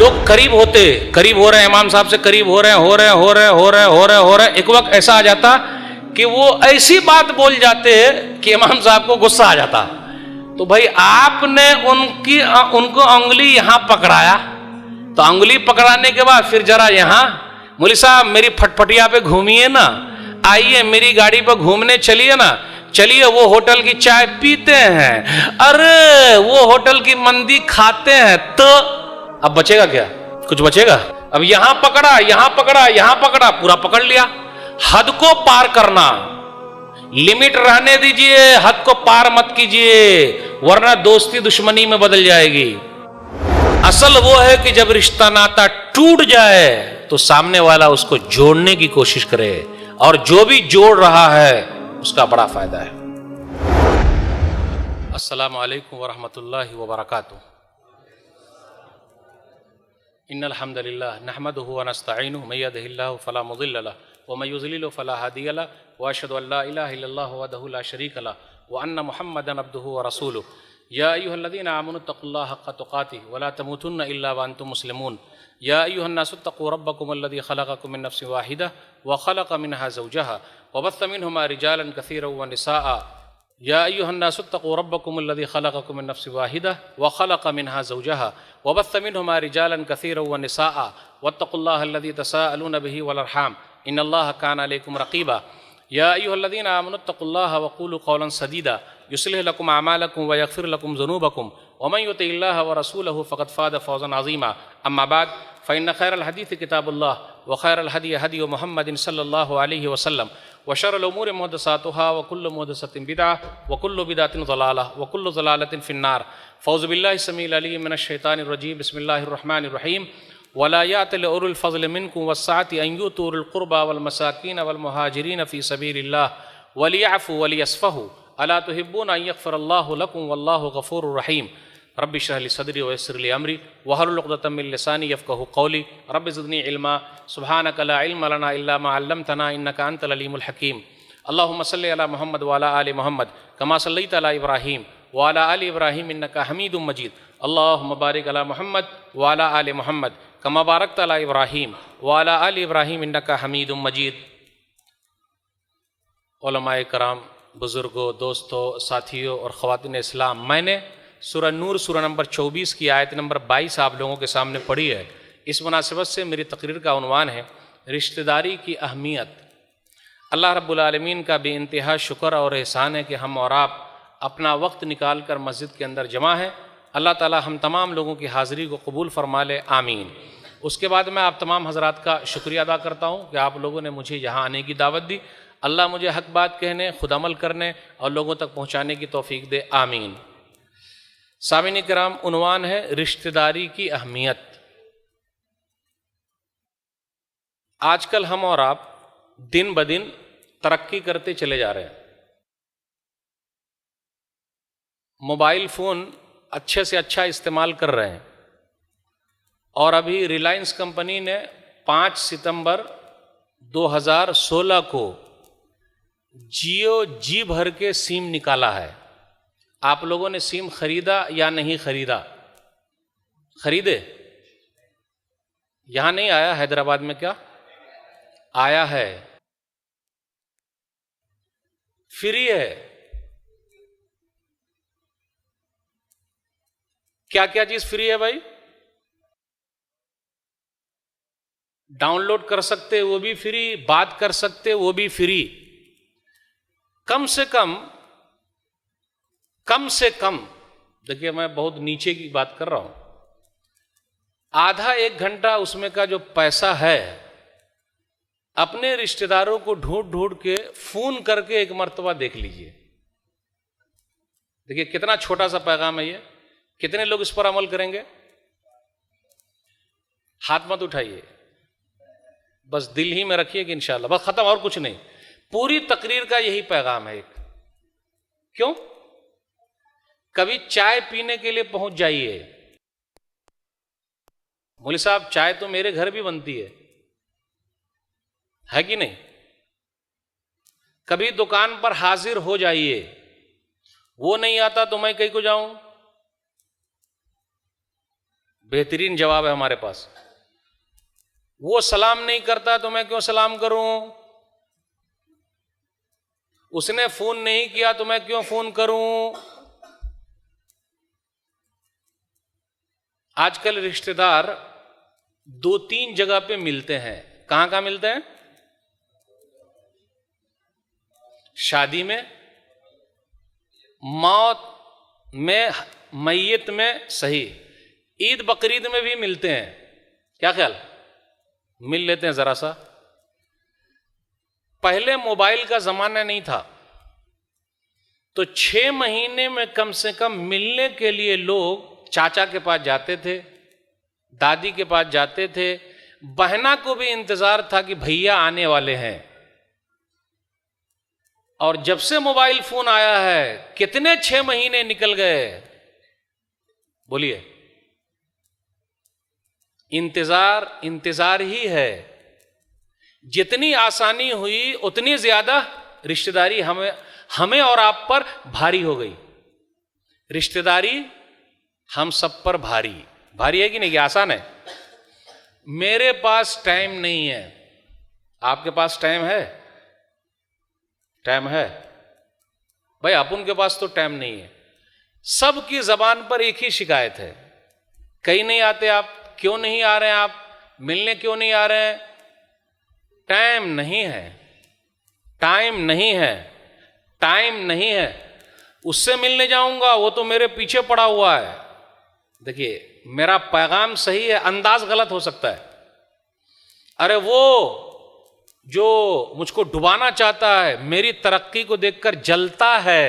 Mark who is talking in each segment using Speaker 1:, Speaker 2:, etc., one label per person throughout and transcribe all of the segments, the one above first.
Speaker 1: लोग करीब हो रहे हैं, इमाम साहब से करीब हो रहे हैं। एक वक्त ऐसा आ जाता कि वो ऐसी बात बोल जाते कि इमाम साहब को गुस्सा आ जाता। तो भाई आपने उनको उंगली यहां पकड़ाया, तो उंगली पकड़ाने के बाद फिर जरा यहां मौलवी साहब मेरी फटफटिया पे घूमिए ना, आइए मेरी गाड़ी पर घूमने चलिए ना, चलिए वो होटल की चाय पीते हैं, अरे वो होटल की मंदी खाते हैं। तो अब बचेगा क्या? कुछ बचेगा? अब यहां पकड़ा, पूरा पकड़ लिया। हद को पार करना, लिमिट रहने दीजिए, हद को पार मत कीजिए, वरना दोस्ती दुश्मनी में बदल जाएगी। असल वो है कि जब रिश्ता नाता टूट जाए तो सामने वाला उसको जोड़ने की कोशिश करे, और जो भी जोड़ रहा है उसका बड़ा फायदा है। अस्सलामु अलैकुम वरहमतुल्लाहि वबरकातुहू। इन्नल हम्दुलिल्लाह नहमदुहु व नस्तईनुहु मय यहदिहिल्लाहु फला मुदिल्ल लहु व मय युज़लिलहु फला हादिय लहु व अशहदु अल्ला इलाहा इल्लल्लाहु वहदहु ला शरीक लहु व अन्ना मुहम्मदन अब्दुहु व रसूलुहु। या अय्युहल्लज़ीना आमनु तक़ुल्लाह हक़्क़ तुक़ातिह व ला तमूतुन्ना इल्ला व अंतुम मुस्लिमून। या अय्युहन्नासु इत्तक़ू रब्बकुमुल्लज़ी ख़लक़कुम मिन नफ़्सिन वाहिदा व ख़लक़ मिनहा ज़ौजहा व बस्स मिनहुमा रिजालन कसीरन व निसाअ। या अय्युहन्नासु इत्तक़ू रब्बकुमुल्लज़ी ख़लक़कुम मिन नफ़्सिन वाहिदा व ख़लक़ मिनहा ज़ौजहा व बस्स मिनहुमा रिजालन कसीरन व निसाअ वत्तक़ुल्लाहल्लज़ी तसाअलून बिही वल अर्हाम इन्नल्लाह काना अलैकुम रक़ीबा। या अय्युहल्लज़ीना आमनु इत्तक़ुल्लाह व क़ूलू क़ौलन सदीदा युस्लिह लकुम अमालकुम व यग़फ़िर लकुम ज़ुनूबकुम व मन युतिइल्लाह व रसूलहु फ़क़द फ़ाज़ फ़ौज़न अज़ीमा। अम्मा बाद फ़इन्न खैरल हदीस किताबुल्लाह व खैरल हदी हदी मुहम्मदिन सल्लल्लाहु अलैहि वसल्लम व शर्रल उमूरि मुहदसातुहा व कुल्लु मुहदसतिन बिदअह व कुल्लु बिदअतिन ज़लालह व कुल्लु ज़लालतिन फ़िन्नार। फ़ौज़ु बिल्लाहि समीइल अलीम मिनश शैतानिर रजीम। बिस्मिल्लाहिर रहमानिर रहीम। वला यातिल उलुल फ़ज़्ल मिनकुम वस्सअति अन युतू उलिल क़ुरबा वल मसाकीन वल मुहाजिरीन फ़ी सबीलिल्लाह वलियअफ़ू वलियस्फ़हू अला तुहिब्बूना अन यग़फ़िरल्लाहु लकुम वल्लाहु गफ़ूरुर रहीम। रब्बि इश्रह ली सदरी व यस्सिर ली अमरी वहलुल उक़दतम मिन लिसानी यफ़क़हू क़ौली। रब्बि ज़िदनी इल्मा सुब्हानक ला इल्मा लना इल्ला मा अल्लमतना इन्नका अंतल अलीमुल हकीम। अल्लाहुम्मा सल्लि अला मुहम्मद व अला आलि मुहम्मद कमा सल्लैता अला इब्राहीम व अला आलि इब्राहीम इन्नका हमीदुम मजीद। अल्लाहुम्मा बारिक अला मुहम्मद व अला आलि मुहम्मद कमा बारकता अला इब्राहीम व अला आलि इब्राहीम इन्नका हमीदुम मजीद। उलमाए कराम, बुज़ुर्गों, दोस्तों, साथियों और ख़वातीन इस्लाम, मैंने सूरह नूर सूरह नंबर 24 की आयत नंबर 22 आप लोगों के सामने पढ़ी है। इस मुनासिबत से मेरी तकरीर का उन्वान है रिश्तेदारी की अहमियत। अल्लाह रब्बुल आलमीन का बेइंतहा शुक्र और एहसान है कि हम और आप अपना वक्त निकाल कर मस्जिद के अंदर जमा है। अल्लाह ताला हम तमाम लोगों की हाज़िरी को कबूल फरमा ले, आमीन। उसके बाद मैं आप तमाम हज़रात का शुक्रिया अदा करता हूँ कि आप लोगों ने मुझे यहाँ आने की दावत दी। अल्लाह मुझे हक बात कहने, खुद अमल करने और लोगों तक पहुँचाने की तौफ़ीक दे, आमीन। सामिन किराम, उन्वान है रिश्तेदारी की अहमियत। आजकल हम और आप दिन ब दिन तरक्की करते चले जा रहे हैं। मोबाइल फ़ोन अच्छे से अच्छा इस्तेमाल कर रहे हैं, और अभी रिलायंस कंपनी ने 5 सितंबर 2016 को जियो जी भर के सिम निकाला है। आप लोगों ने सिम खरीदा या नहीं खरीदा? खरीदे? यहाँ नहीं आया हैदराबाद में क्या? आया है, फ्री है। क्या क्या चीज फ्री है भाई? डाउनलोड कर सकते वो भी फ्री, बात कर सकते वो भी फ्री। कम से कम देखिए, मैं बहुत नीचे की बात कर रहा हूं, आधा एक घंटा उसमें का जो पैसा है, अपने रिश्तेदारों को ढूंढ ढूंढ के फोन करके एक मर्तबा देख लीजिए। देखिए कितना छोटा सा पैगाम है ये, कितने लोग इस पर अमल करेंगे? हाथ मत उठाइए, बस दिल ही में रखिए कि इंशाअल्लाह, बस खत्म, और कुछ नहीं। पूरी तकरीर का यही पैगाम है एक। क्यों? कभी चाय पीने के लिए पहुंच जाइए, मौलवी साहब चाय तो मेरे घर भी बनती है कि नहीं? कभी दुकान पर हाजिर हो जाइए, वो नहीं आता तो मैं कहीं को जाऊं? बेहतरीन जवाब है हमारे पास। वो सलाम नहीं करता तो मैं क्यों सलाम करूं? उसने फोन नहीं किया तो मैं क्यों फोन करूं? आजकल रिश्तेदार 2-3 जगह पे मिलते हैं। कहां कहां मिलते हैं? शादी में, मौत में, मैयत में, सही, ईद बकरीद में भी मिलते हैं। क्या ख्याल? मिल लेते हैं जरा सा। पहले मोबाइल का जमाना नहीं था, तो 6 महीने में कम से कम मिलने के लिए लोग चाचा के पास जाते थे, दादी के पास जाते थे, बहना को भी इंतजार था कि भैया आने वाले हैं। और जब से मोबाइल फोन आया है, कितने 6 महीने निकल गए? बोलिए। इंतजार ही है। जितनी आसानी हुई उतनी ज्यादा रिश्तेदारी हमें और आप पर भारी हो गई। रिश्तेदारी हम सब पर भारी है कि नहीं? कि आसान है? मेरे पास टाइम नहीं है, आपके पास टाइम है? टाइम है भाई, अपन के पास तो टाइम नहीं है। सबकी जबान पर एक ही शिकायत है, कहीं नहीं आते आप, क्यों नहीं आ रहे हैं आप, मिलने क्यों नहीं आ रहे हैं? टाइम नहीं है, टाइम नहीं है, टाइम नहीं है। उससे मिलने जाऊंगा वो तो मेरे पीछे पड़ा हुआ है। देखिए मेरा पैगाम सही है, अंदाज गलत हो सकता है। अरे वो जो मुझको डुबाना चाहता है, मेरी तरक्की को देखकर जलता है,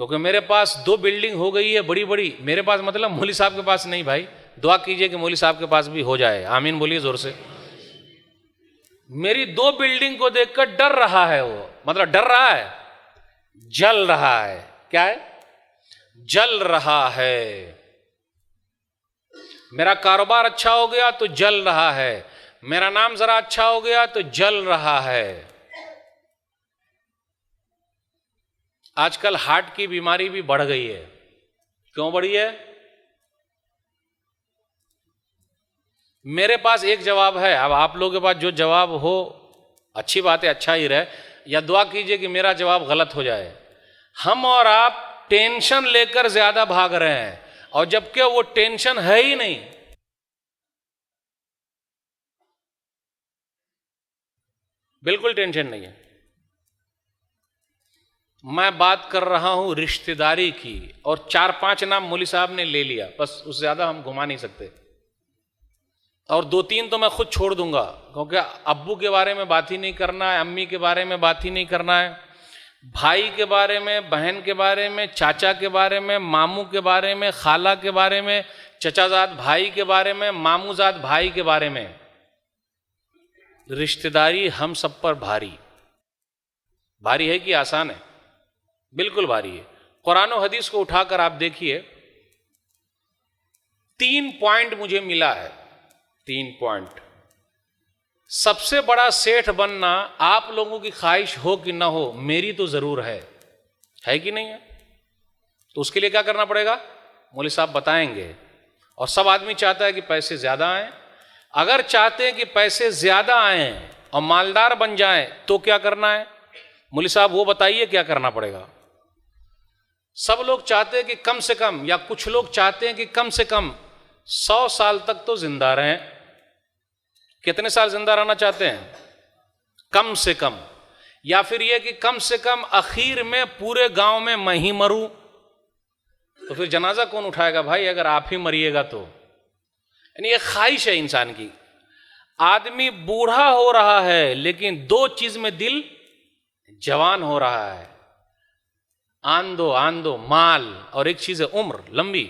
Speaker 1: क्योंकि मेरे पास 2 बिल्डिंग हो गई है बड़ी बड़ी। मेरे पास मतलब मौलवी साहब के पास नहीं भाई, दुआ कीजिए कि मौलवी साहब के पास भी हो जाए, आमीन बोलिए जोर से। मेरी 2 बिल्डिंग को देखकर डर रहा है वो, मतलब डर रहा है, जल रहा है। क्या है? जल रहा है। मेरा कारोबार अच्छा हो गया तो जल रहा है, मेरा नाम जरा अच्छा हो गया तो जल रहा है। आजकल हार्ट की बीमारी भी बढ़ गई है। क्यों बढ़ी है? मेरे पास एक जवाब है, अब आप लोगों के पास जो जवाब हो अच्छी बात है, अच्छा ही रहे, या दुआ कीजिए कि मेरा जवाब गलत हो जाए। हम और आप टेंशन लेकर ज्यादा भाग रहे हैं, और जबकि वो टेंशन है ही नहीं। बिल्कुल टेंशन नहीं है। मैं बात कर रहा हूं रिश्तेदारी की, और 4-5 नाम मौलवी साहब ने ले लिया, बस उससे ज्यादा हम घुमा नहीं सकते। और 2-3 तो मैं खुद छोड़ दूंगा, क्योंकि अब्बू के बारे में बात ही नहीं करना है, अम्मी के बारे में बात ही नहीं करना है, भाई के बारे में, बहन के बारे में, चाचा के बारे में, मामू के बारे में, खाला के बारे में, चचाजाद भाई के बारे में, मामूजाद भाई के बारे में। रिश्तेदारी हम सब पर भारी है कि आसान है? बिल्कुल भारी है। कुरान और हदीस को उठाकर आप देखिए, 3 पॉइंट मुझे मिला है, 3 पॉइंट। सबसे बड़ा सेठ बनना आप लोगों की ख्वाहिश हो कि ना हो, मेरी तो जरूर है कि नहीं है? तो उसके लिए क्या करना पड़ेगा? मौलवी साहब बताएंगे। और सब आदमी चाहता है कि पैसे ज्यादा आए। अगर चाहते हैं कि पैसे ज्यादा आए और मालदार बन जाएं तो क्या करना है? मौलवी साहब वो बताइए क्या करना पड़ेगा। सब लोग चाहते हैं कि कम से कम, या कुछ लोग चाहते हैं कि कम से कम 100 साल तक तो जिंदा रहें। कितने साल जिंदा रहना चाहते हैं? कम से कम। या फिर यह कि कम से कम आखिर में पूरे गांव में मैं ही मरूं। तो फिर जनाजा कौन उठाएगा भाई अगर आप ही मरिएगा तो? यानी ये ख्वाहिश है इंसान की। आदमी बूढ़ा हो रहा है लेकिन दो चीज में दिल जवान हो रहा है, आन दो माल, और एक चीज है उम्र लंबी।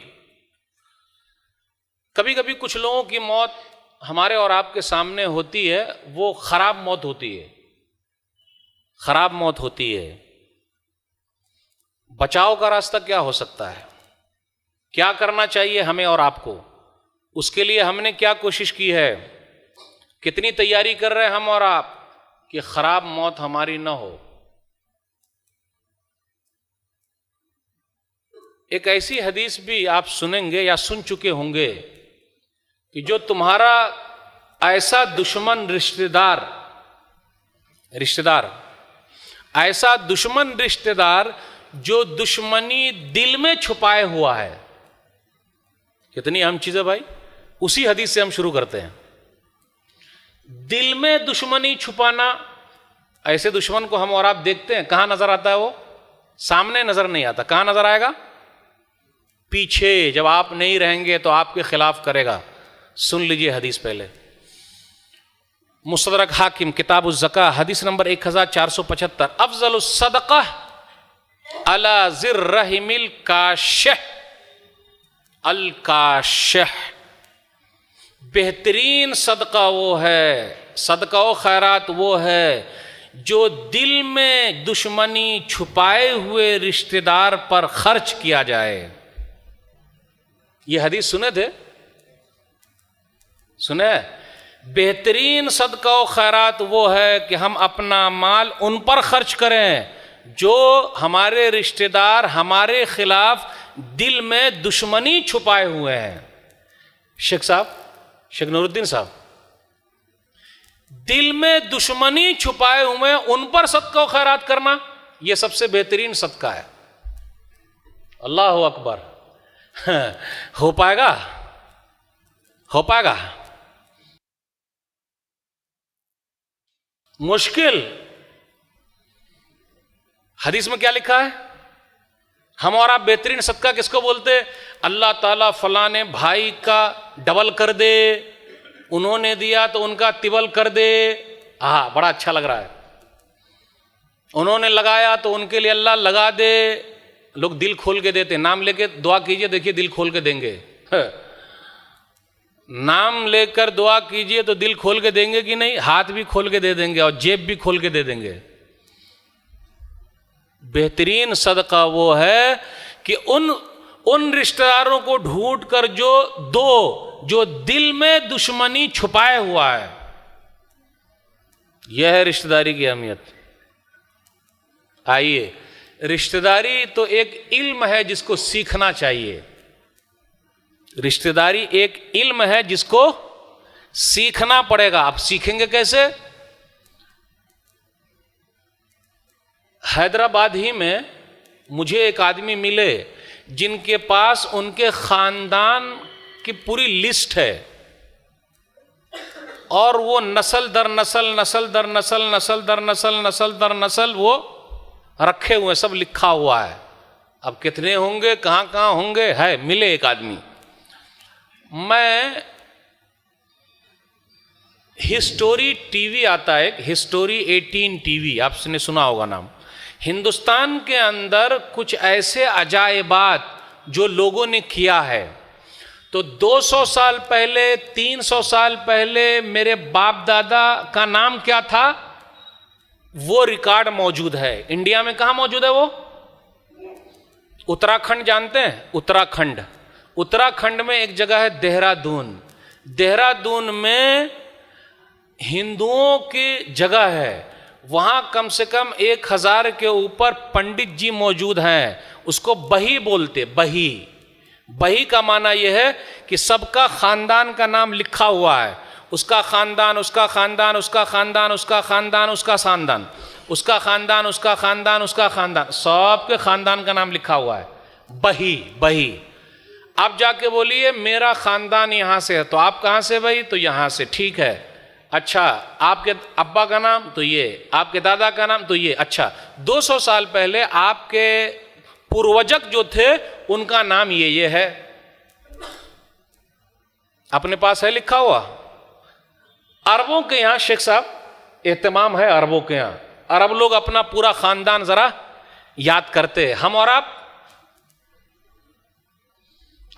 Speaker 1: कभी कभी कुछ लोगों की मौत हमारे और आपके सामने होती है, वो खराब मौत होती है, खराब मौत होती है। बचाव का रास्ता क्या हो सकता है? क्या करना चाहिए हमें और आपको? उसके लिए हमने क्या कोशिश की है? कितनी तैयारी कर रहे हैं हम और आप कि खराब मौत हमारी ना हो? एक ऐसी हदीस भी आप सुनेंगे या सुन चुके होंगे कि जो तुम्हारा ऐसा दुश्मन रिश्तेदार जो दुश्मनी दिल में छुपाए हुआ है। कितनी अहम चीज है भाई। उसी हदीस से हम शुरू करते हैं। दिल में दुश्मनी छुपाना, ऐसे दुश्मन को हम और आप देखते हैं, कहां नजर आता है? वो सामने नजर नहीं आता। कहां नजर आएगा? पीछे। जब आप नहीं रहेंगे तो आपके खिलाफ करेगा। सुन लीजिए हदीस पहले। मुस्तदरक हाकिम किताब ज़का हदीस नंबर 1475। अफजल सदका अला ज़िर रहिमिल काशिह अल काशिह। बेहतरीन सदका वो है, सदका व खैरात वो है जो दिल में दुश्मनी छुपाए हुए रिश्तेदार पर खर्च किया जाए। ये हदीस सुने थे? सुने? बेहतरीन सदका व खैरात वो है कि हम अपना माल उन पर खर्च करें जो हमारे रिश्तेदार हमारे खिलाफ दिल में दुश्मनी छुपाए हुए हैं। शेख साहब, शेख नूरुद्दीन साहब, दिल में दुश्मनी छुपाए हुए उन पर सदका व खैरात करना, यह सबसे बेहतरीन सदका है। अल्लाह अकबर। हो पाएगा? हो पाएगा? मुश्किल। हदीस में क्या लिखा है? हम और आप बेहतरीन सदका किसको बोलते? अल्लाह ताला फलाने भाई का डबल कर दे, उन्होंने दिया तो उनका तिबल कर दे। हाँ, बड़ा अच्छा लग रहा है। उन्होंने लगाया तो उनके लिए अल्लाह लगा दे। लोग दिल खोल के देते। नाम लेके दुआ कीजिए, देखिए दिल खोल के देंगे। नाम लेकर दुआ कीजिए तो दिल खोल के देंगे कि नहीं? हाथ भी खोल के दे देंगे और जेब भी खोल के दे देंगे। बेहतरीन सदका वो है कि उन रिश्तेदारों को ढूंढ कर जो दिल में दुश्मनी छुपाए हुआ है। यह है रिश्तेदारी की अहमियत। आइए, रिश्तेदारी तो एक इल्म है जिसको सीखना चाहिए। रिश्तेदारी एक इल्म है जिसको सीखना पड़ेगा। आप सीखेंगे कैसे? हैदराबाद ही में मुझे एक आदमी मिले जिनके पास उनके खानदान की पूरी लिस्ट है और वो नस्ल दर नस्ल, नस्ल दर नस्ल, नस्ल दर नस्ल, नस्ल दर नस्ल वो रखे हुए, सब लिखा हुआ है। अब कितने होंगे, कहां कहां होंगे, है। मिले एक आदमी। मैं हिस्टोरी टीवी आता है, हिस्टोरी 18 टीवी, आपने सुना होगा नाम। हिंदुस्तान के अंदर कुछ ऐसे अजायबात जो लोगों ने किया है, तो 200 साल पहले, 300 साल पहले मेरे बाप दादा का नाम क्या था, वो रिकॉर्ड मौजूद है। इंडिया में कहाँ मौजूद है वो? उत्तराखंड जानते हैं? उत्तराखंड में एक जगह है देहरादून। देहरादून में हिंदुओं की जगह है। वहां कम से कम 1000 के ऊपर पंडित जी मौजूद हैं। उसको बही बोलते। बही का माना यह है कि सबका खानदान का नाम लिखा हुआ है। उसका खानदान, उसका खानदान, उसका खानदान, उसका खानदान, उसका खानदान, उसका खानदान, उसका खानदान, उसका खानदान, सबके खानदान का नाम लिखा हुआ है। बही बही। आप जाके बोलिए मेरा खानदान यहाँ से है, तो आप कहाँ से भाई? तो यहाँ से। ठीक है, अच्छा आपके अब्बा का नाम तो ये, आपके दादा का नाम तो ये। अच्छा 200 साल पहले आपके पूर्वजक जो थे उनका नाम ये है। अपने पास है लिखा हुआ? अरबों के यहाँ शेख साहब एहतमाम है, अरबों के यहाँ अरब लोग अपना पूरा खानदान जरा याद करते हैं। हम और आप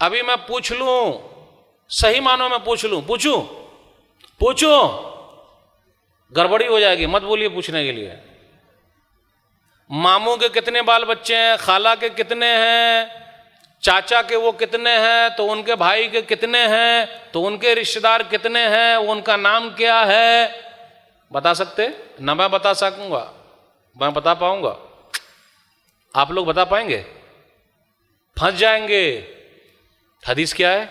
Speaker 1: अभी मैं पूछ लूं, सही मानो में पूछ लूं, पूछूं? गड़बड़ी हो जाएगी, मत बोलिए पूछने के लिए। मामू के कितने बाल बच्चे हैं, खाला के कितने हैं, चाचा के वो कितने हैं, तो उनके भाई के कितने हैं, तो उनके रिश्तेदार कितने हैं, उनका नाम क्या है, बता सकते? ना मैं बता सकूंगा, मैं बता पाऊंगा? आप लोग बता पाएंगे? फंस जाएंगे। हदीस क्या है?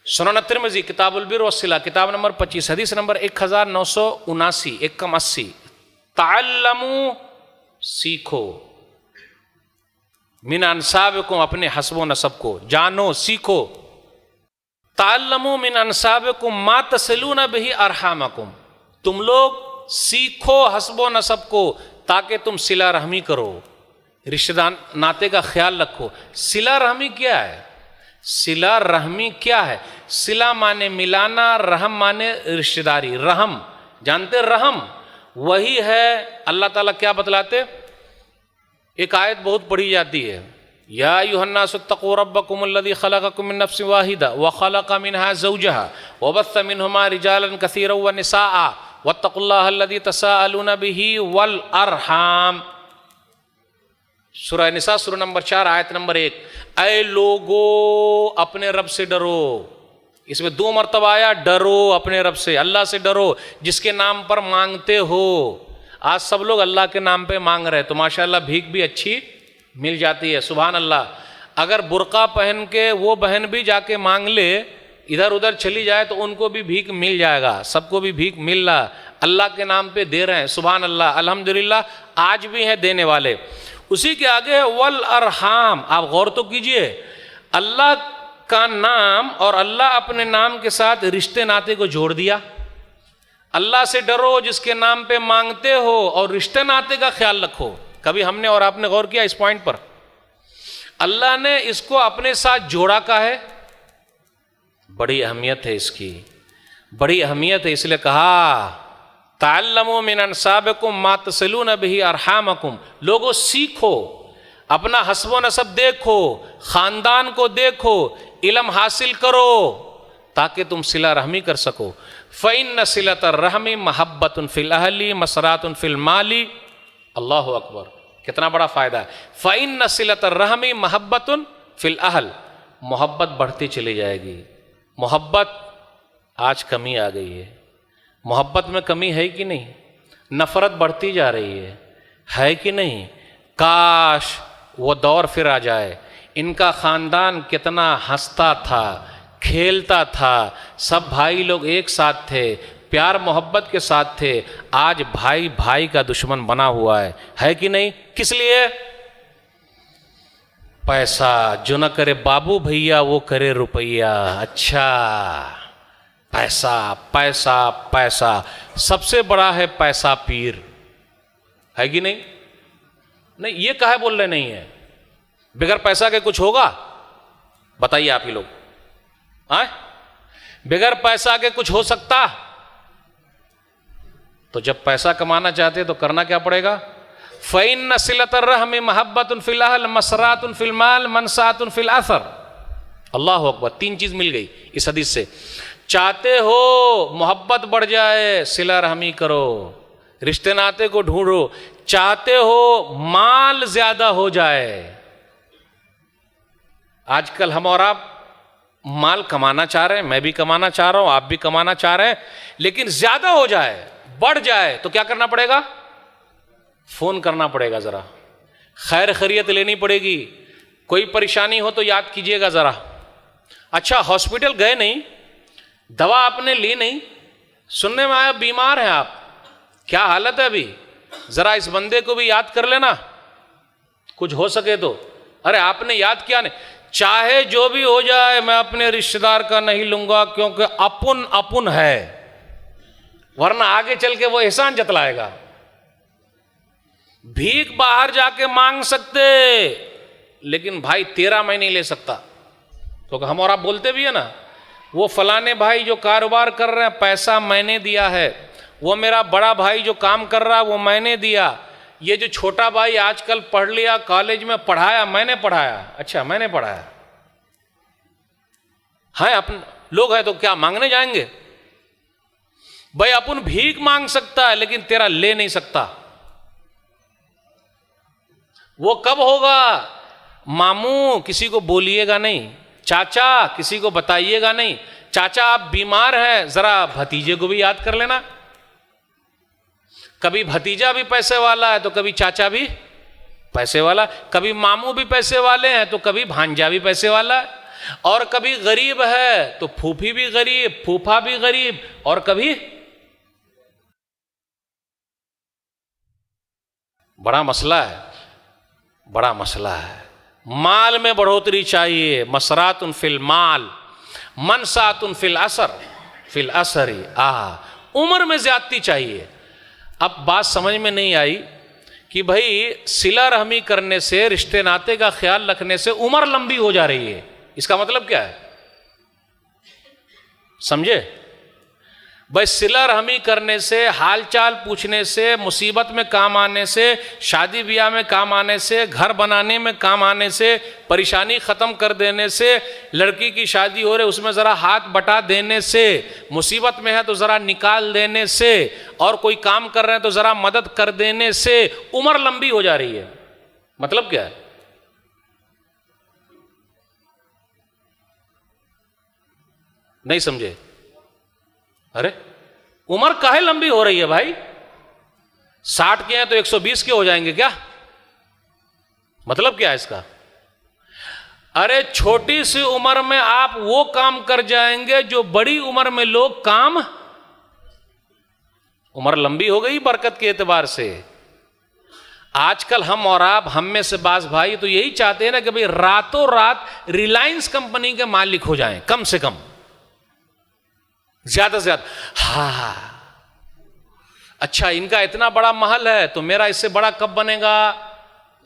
Speaker 1: सुनन तिरमिज़ी किताबुल बिर वस्सिला किताब नंबर 25 हदीस नंबर 1979 180। ताल्लमू सीखो, मिन अंसाबिकुम अपने हस्बो नसब को जानो सीखो। ताल्लमू मिन अंसाबिकुम मा तसिलूना बिही अरहामकुम, तुम लोग सीखो हस्बो नसब को ताकि तुम सिला रहमी करो, रिश्तेदार नाते का ख्याल रखो। सिला रहमी क्या है? सिला रहमी क्या है? सिला माने मिलाना, रहम माने रिश्तेदारी। रहम जानते? रहम वही है। अल्लाह ताला क्या बतलाते? एक आयत बहुत पढ़ी जाती है, या अय्युहन्नासु इत्तक़ू रब्बकुमुल्लज़ी ख़लक़कुम मिन नफ्सिन वाहिदा व ख़लक़ मिनहा ज़ौजहा व बस्स मिनहुमा रिजालन कसीरन व निसाअ वत्तक़ुल्लाह अल्लज़ी तसाअलूना बिही वल अरहाम। सूरह निसा सूरह नंबर 4 आयत नंबर 1। ऐ लोगो अपने रब से डरो। इसमें 2 मरतबा आया, डरो अपने रब से, अल्लाह से डरो जिसके नाम पर मांगते हो। आज सब लोग अल्लाह के नाम पे मांग रहे हैं, तो माशाल्लाह भीख भी अच्छी मिल जाती है, सुभान अल्लाह। अगर बुर्का पहन के वो बहन भी जाके मांग ले, इधर उधर चली जाए, तो उनको भी भीख मिल जाएगा। सबको भी भीख मिल रहा, अल्लाह के नाम पे दे रहे हैं, सुभान अल्लाह, अल्हम्दुलिल्लाह। आज भी हैं देने वाले। उसी के आगे है वल अरहाम। आप गौर तो कीजिए, अल्लाह का नाम और अल्लाह अपने नाम के साथ रिश्ते नाते को जोड़ दिया। अल्लाह से डरो जिसके नाम पे मांगते हो और रिश्ते नाते का ख्याल रखो। कभी हमने और आपने गौर किया इस पॉइंट पर? अल्लाह ने इसको अपने साथ जोड़ा का है, बड़ी अहमियत है इसकी, बड़ी अहमियत है। इसलिए कहा ताल्लमू मिन अंसाबिकुम मा तसिलूना बिही अरहामकुम, लोगो सीखो, अपना हस्बो नसब देखो, खानदान को देखो, इल्म हासिल करो ताकि तुम सिला रहमी कर सको। फ़इन्न सिलत रहमी महब्बतुन फिल अहली मसरातुन फिल माली। अल्लाह अकबर, कितना बड़ा फ़ायदा है। फ़इन्न सिलत रहमी महब्बतुन फिल अहल, मोहब्बत बढ़ती चली जाएगी। मोहब्बत आज कमी आ गई है, मोहब्बत में कमी है कि नहीं? नफ़रत बढ़ती जा रही है कि नहीं? काश वो दौर फिर आ जाए। इनका ख़ानदान कितना हंसता था, खेलता था, सब भाई लोग एक साथ थे, प्यार मोहब्बत के साथ थे। आज भाई भाई का दुश्मन बना हुआ है कि नहीं? किस लिए? पैसा। जो न करे बाबू भैया वो करे रुपया। अच्छा, पैसा पैसा पैसा, सबसे बड़ा है पैसा पीर, है कि नहीं? नहीं, ये काहे बोल रहे नहीं है? बगैर पैसा के कुछ होगा? बताइए आप ही लोग, आए? बगैर पैसा के कुछ हो सकता? तो जब पैसा कमाना चाहते तो करना क्या पड़ेगा? फ़इन्न सिलत रहमी महब्बतुन फिल अहल मसरातुन फिल माल मनसातुन फिल असर। अल्लाह अकबर, 3 चीज मिल गई इस हदीस से। चाहते हो मोहब्बत बढ़ जाए, सिला रहमी करो, रिश्ते नाते को ढूंढो। चाहते हो माल ज्यादा हो जाए, आजकल हम और आप माल कमाना चाह रहे हैं, मैं भी कमाना चाह रहा हूं, आप भी कमाना चाह रहे हैं, लेकिन ज्यादा हो जाए, बढ़ जाए तो क्या करना पड़ेगा? फोन करना पड़ेगा, जरा खैर खैरियत लेनी पड़ेगी। कोई परेशानी हो तो याद कीजिएगा जरा। अच्छा, हॉस्पिटल गए नहीं, दवा आपने ली नहीं, सुनने में आया बीमार हैं आप, क्या हालत है अभी, जरा इस बंदे को भी याद कर लेना कुछ हो सके तो। अरे आपने याद किया नहीं, चाहे जो भी हो जाए मैं अपने रिश्तेदार का नहीं लूंगा क्योंकि अपुन अपुन है, वरना आगे चल के वो एहसान जतलाएगा। भीख बाहर जाके मांग सकते, लेकिन भाई तेरा मैं नहीं ले सकता, क्योंकि हम और आप बोलते भी है ना, वो फलाने भाई जो कारोबार कर रहे हैं पैसा मैंने दिया है, वो मेरा बड़ा भाई जो काम कर रहा है वो मैंने दिया, ये जो छोटा भाई आजकल पढ़ लिया कॉलेज में पढ़ाया मैंने पढ़ाया, अच्छा मैंने पढ़ाया है। अपन लोग हैं तो क्या मांगने जाएंगे भाई, अपन भीख मांग सकता है लेकिन तेरा ले नहीं सकता। वो कब होगा, मामू किसी को बोलिएगा नहीं, चाचा किसी को बताइएगा नहीं, चाचा आप बीमार हैं जरा भतीजे को भी याद कर लेना। कभी भतीजा भी पैसे वाला है तो कभी चाचा भी पैसे वाला, कभी मामू भी पैसे वाले हैं तो कभी भांजा भी पैसे वाला है, और कभी गरीब है तो फूफी भी गरीब, फूफा भी गरीब, और कभी बड़ा मसला है, बड़ा मसला है। माल में बढ़ोतरी चाहिए, मसरातुन फिल माल मनसातुन फिल असर, फिल असरी, उम्र में ज्यादती चाहिए। अब बात समझ में नहीं आई कि भाई सिला रहमी करने से, रिश्ते नाते का ख्याल रखने से उम्र लंबी हो जा रही है, इसका मतलब क्या है समझे भाई? सिला रहमी करने से, हालचाल पूछने से, मुसीबत में काम आने से, शादी ब्याह में काम आने से, घर बनाने में काम आने से, परेशानी ख़त्म कर देने से, लड़की की शादी हो रही उसमें ज़रा हाथ बटा देने से, मुसीबत में है तो ज़रा निकाल देने से, और कोई काम कर रहे हैं तो ज़रा मदद कर देने से उम्र लंबी हो जा रही है। मतलब क्या है? नहीं समझे? अरे उम्र काहे लंबी हो रही है भाई? 60 के हैं तो 120 के हो जाएंगे क्या? मतलब क्या है इसका? अरे छोटी सी उम्र में आप वो काम कर जाएंगे जो बड़ी उम्र में लोग काम, उम्र लंबी हो गई बरकत के एतबार से। आजकल हम और आप, हम में से बास भाई तो यही चाहते हैं ना कि भाई रातों रात रिलायंस कंपनी के मालिक हो जाएं, कम से कम, ज्यादा से ज्यादा। हाँ अच्छा इनका इतना बड़ा महल है तो मेरा इससे बड़ा कब बनेगा?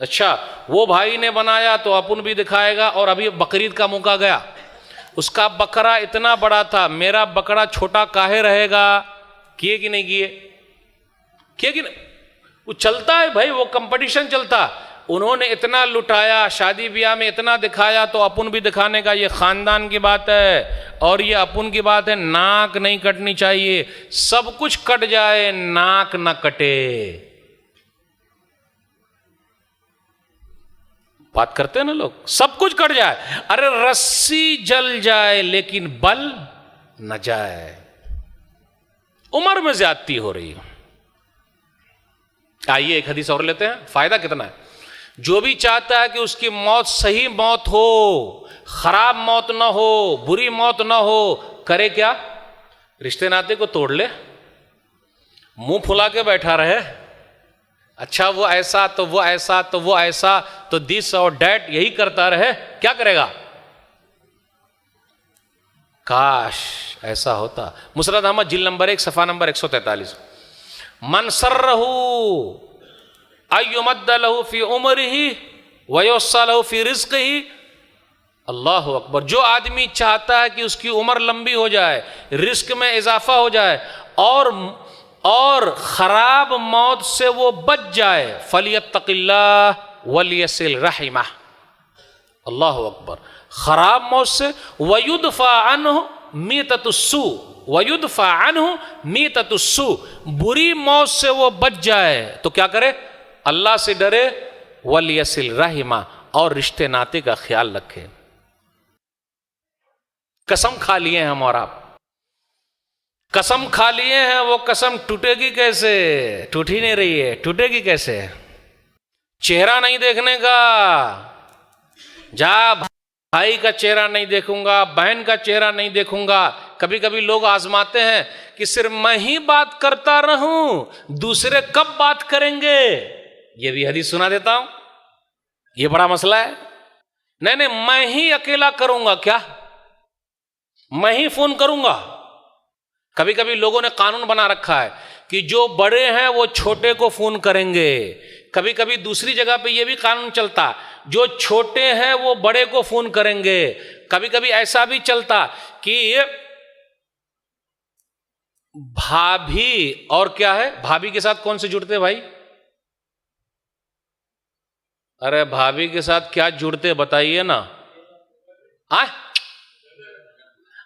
Speaker 1: अच्छा वो भाई ने बनाया तो अपन भी दिखाएगा। और अभी बकरीद का मौका गया, उसका बकरा इतना बड़ा था, मेरा बकरा छोटा काहे रहेगा? किए कि नहीं किए? किए कि नहीं? वो चलता है भाई, वो कंपटीशन चलता। उन्होंने इतना लुटाया, शादी ब्याह में इतना दिखाया तो अपन भी दिखाने का, ये खानदान की बात है और ये अपन की बात है। नाक नहीं कटनी चाहिए, सब कुछ कट जाए नाक ना कटे। बात करते हैं ना लोग, सब कुछ कट जाए, अरे रस्सी जल जाए लेकिन बल न जाए। उम्र में ज्यादती हो रही है। आइए एक हदीस और लेते हैं, फायदा कितना है। जो भी चाहता है कि उसकी मौत सही मौत हो, खराब मौत ना हो, बुरी मौत ना हो, करे क्या? रिश्ते नाते को तोड़ ले, मुंह फुला के बैठा रहे। अच्छा वो ऐसा तो वो ऐसा तो वो ऐसा तो दिस और डैट यही करता रहे, क्या करेगा? काश ऐसा होता। मुसनद अहमद जिल्द नंबर 1 सफ़ा नंबर 143, मन सर्रहू अय्युमद्द लहू फी उम्रिही व युस्सा लहू फी रिज़्क़िही। अल्लाहु अकबर। जो आदमी चाहता है कि उसकी उम्र लंबी हो जाए, रिस्क में इजाफा हो जाए और खराब मौत से वो बच जाए, फलियत्तक़िल्लाह वलियसिल रहिमह। अल्लाहु अकबर। खराब मौत से वयुदफ़ा अन्हु मीततुस्सू, वयुदफ़ा अन्हु मीततुस्सू। बुरी मौत से वो बच जाए तो क्या करे? अल्लाह से डरे, वलियसिल रहिमा, और रिश्ते नाते का ख्याल रखे। कसम खा लिए हैं हम और आप, कसम खा लिए हैं, वो कसम टूटेगी कैसे? टूट ही नहीं रही है, टूटेगी कैसे? चेहरा नहीं देखने का, जा भाई का चेहरा नहीं देखूंगा, बहन का चेहरा नहीं देखूंगा, कभी कभी लोग आजमाते हैं कि सिर्फ मैं ही बात करता रहूं, दूसरे कब बात करेंगे। ये भी हदीस सुना देता हूं, ये बड़ा मसला है। नहीं नहीं, मैं ही अकेला करूंगा, क्या मैं ही फोन करूंगा। कभी कभी लोगों ने कानून बना रखा है कि जो बड़े हैं वो छोटे को फोन करेंगे। कभी कभी दूसरी जगह पे ये भी कानून चलता, जो छोटे हैं वो बड़े को फोन करेंगे। कभी कभी ऐसा भी चलता कि भाभी और क्या है, भाभी के साथ कौन से जुड़ते भाई? अरे भाभी के साथ क्या जुड़ते बताइए ना।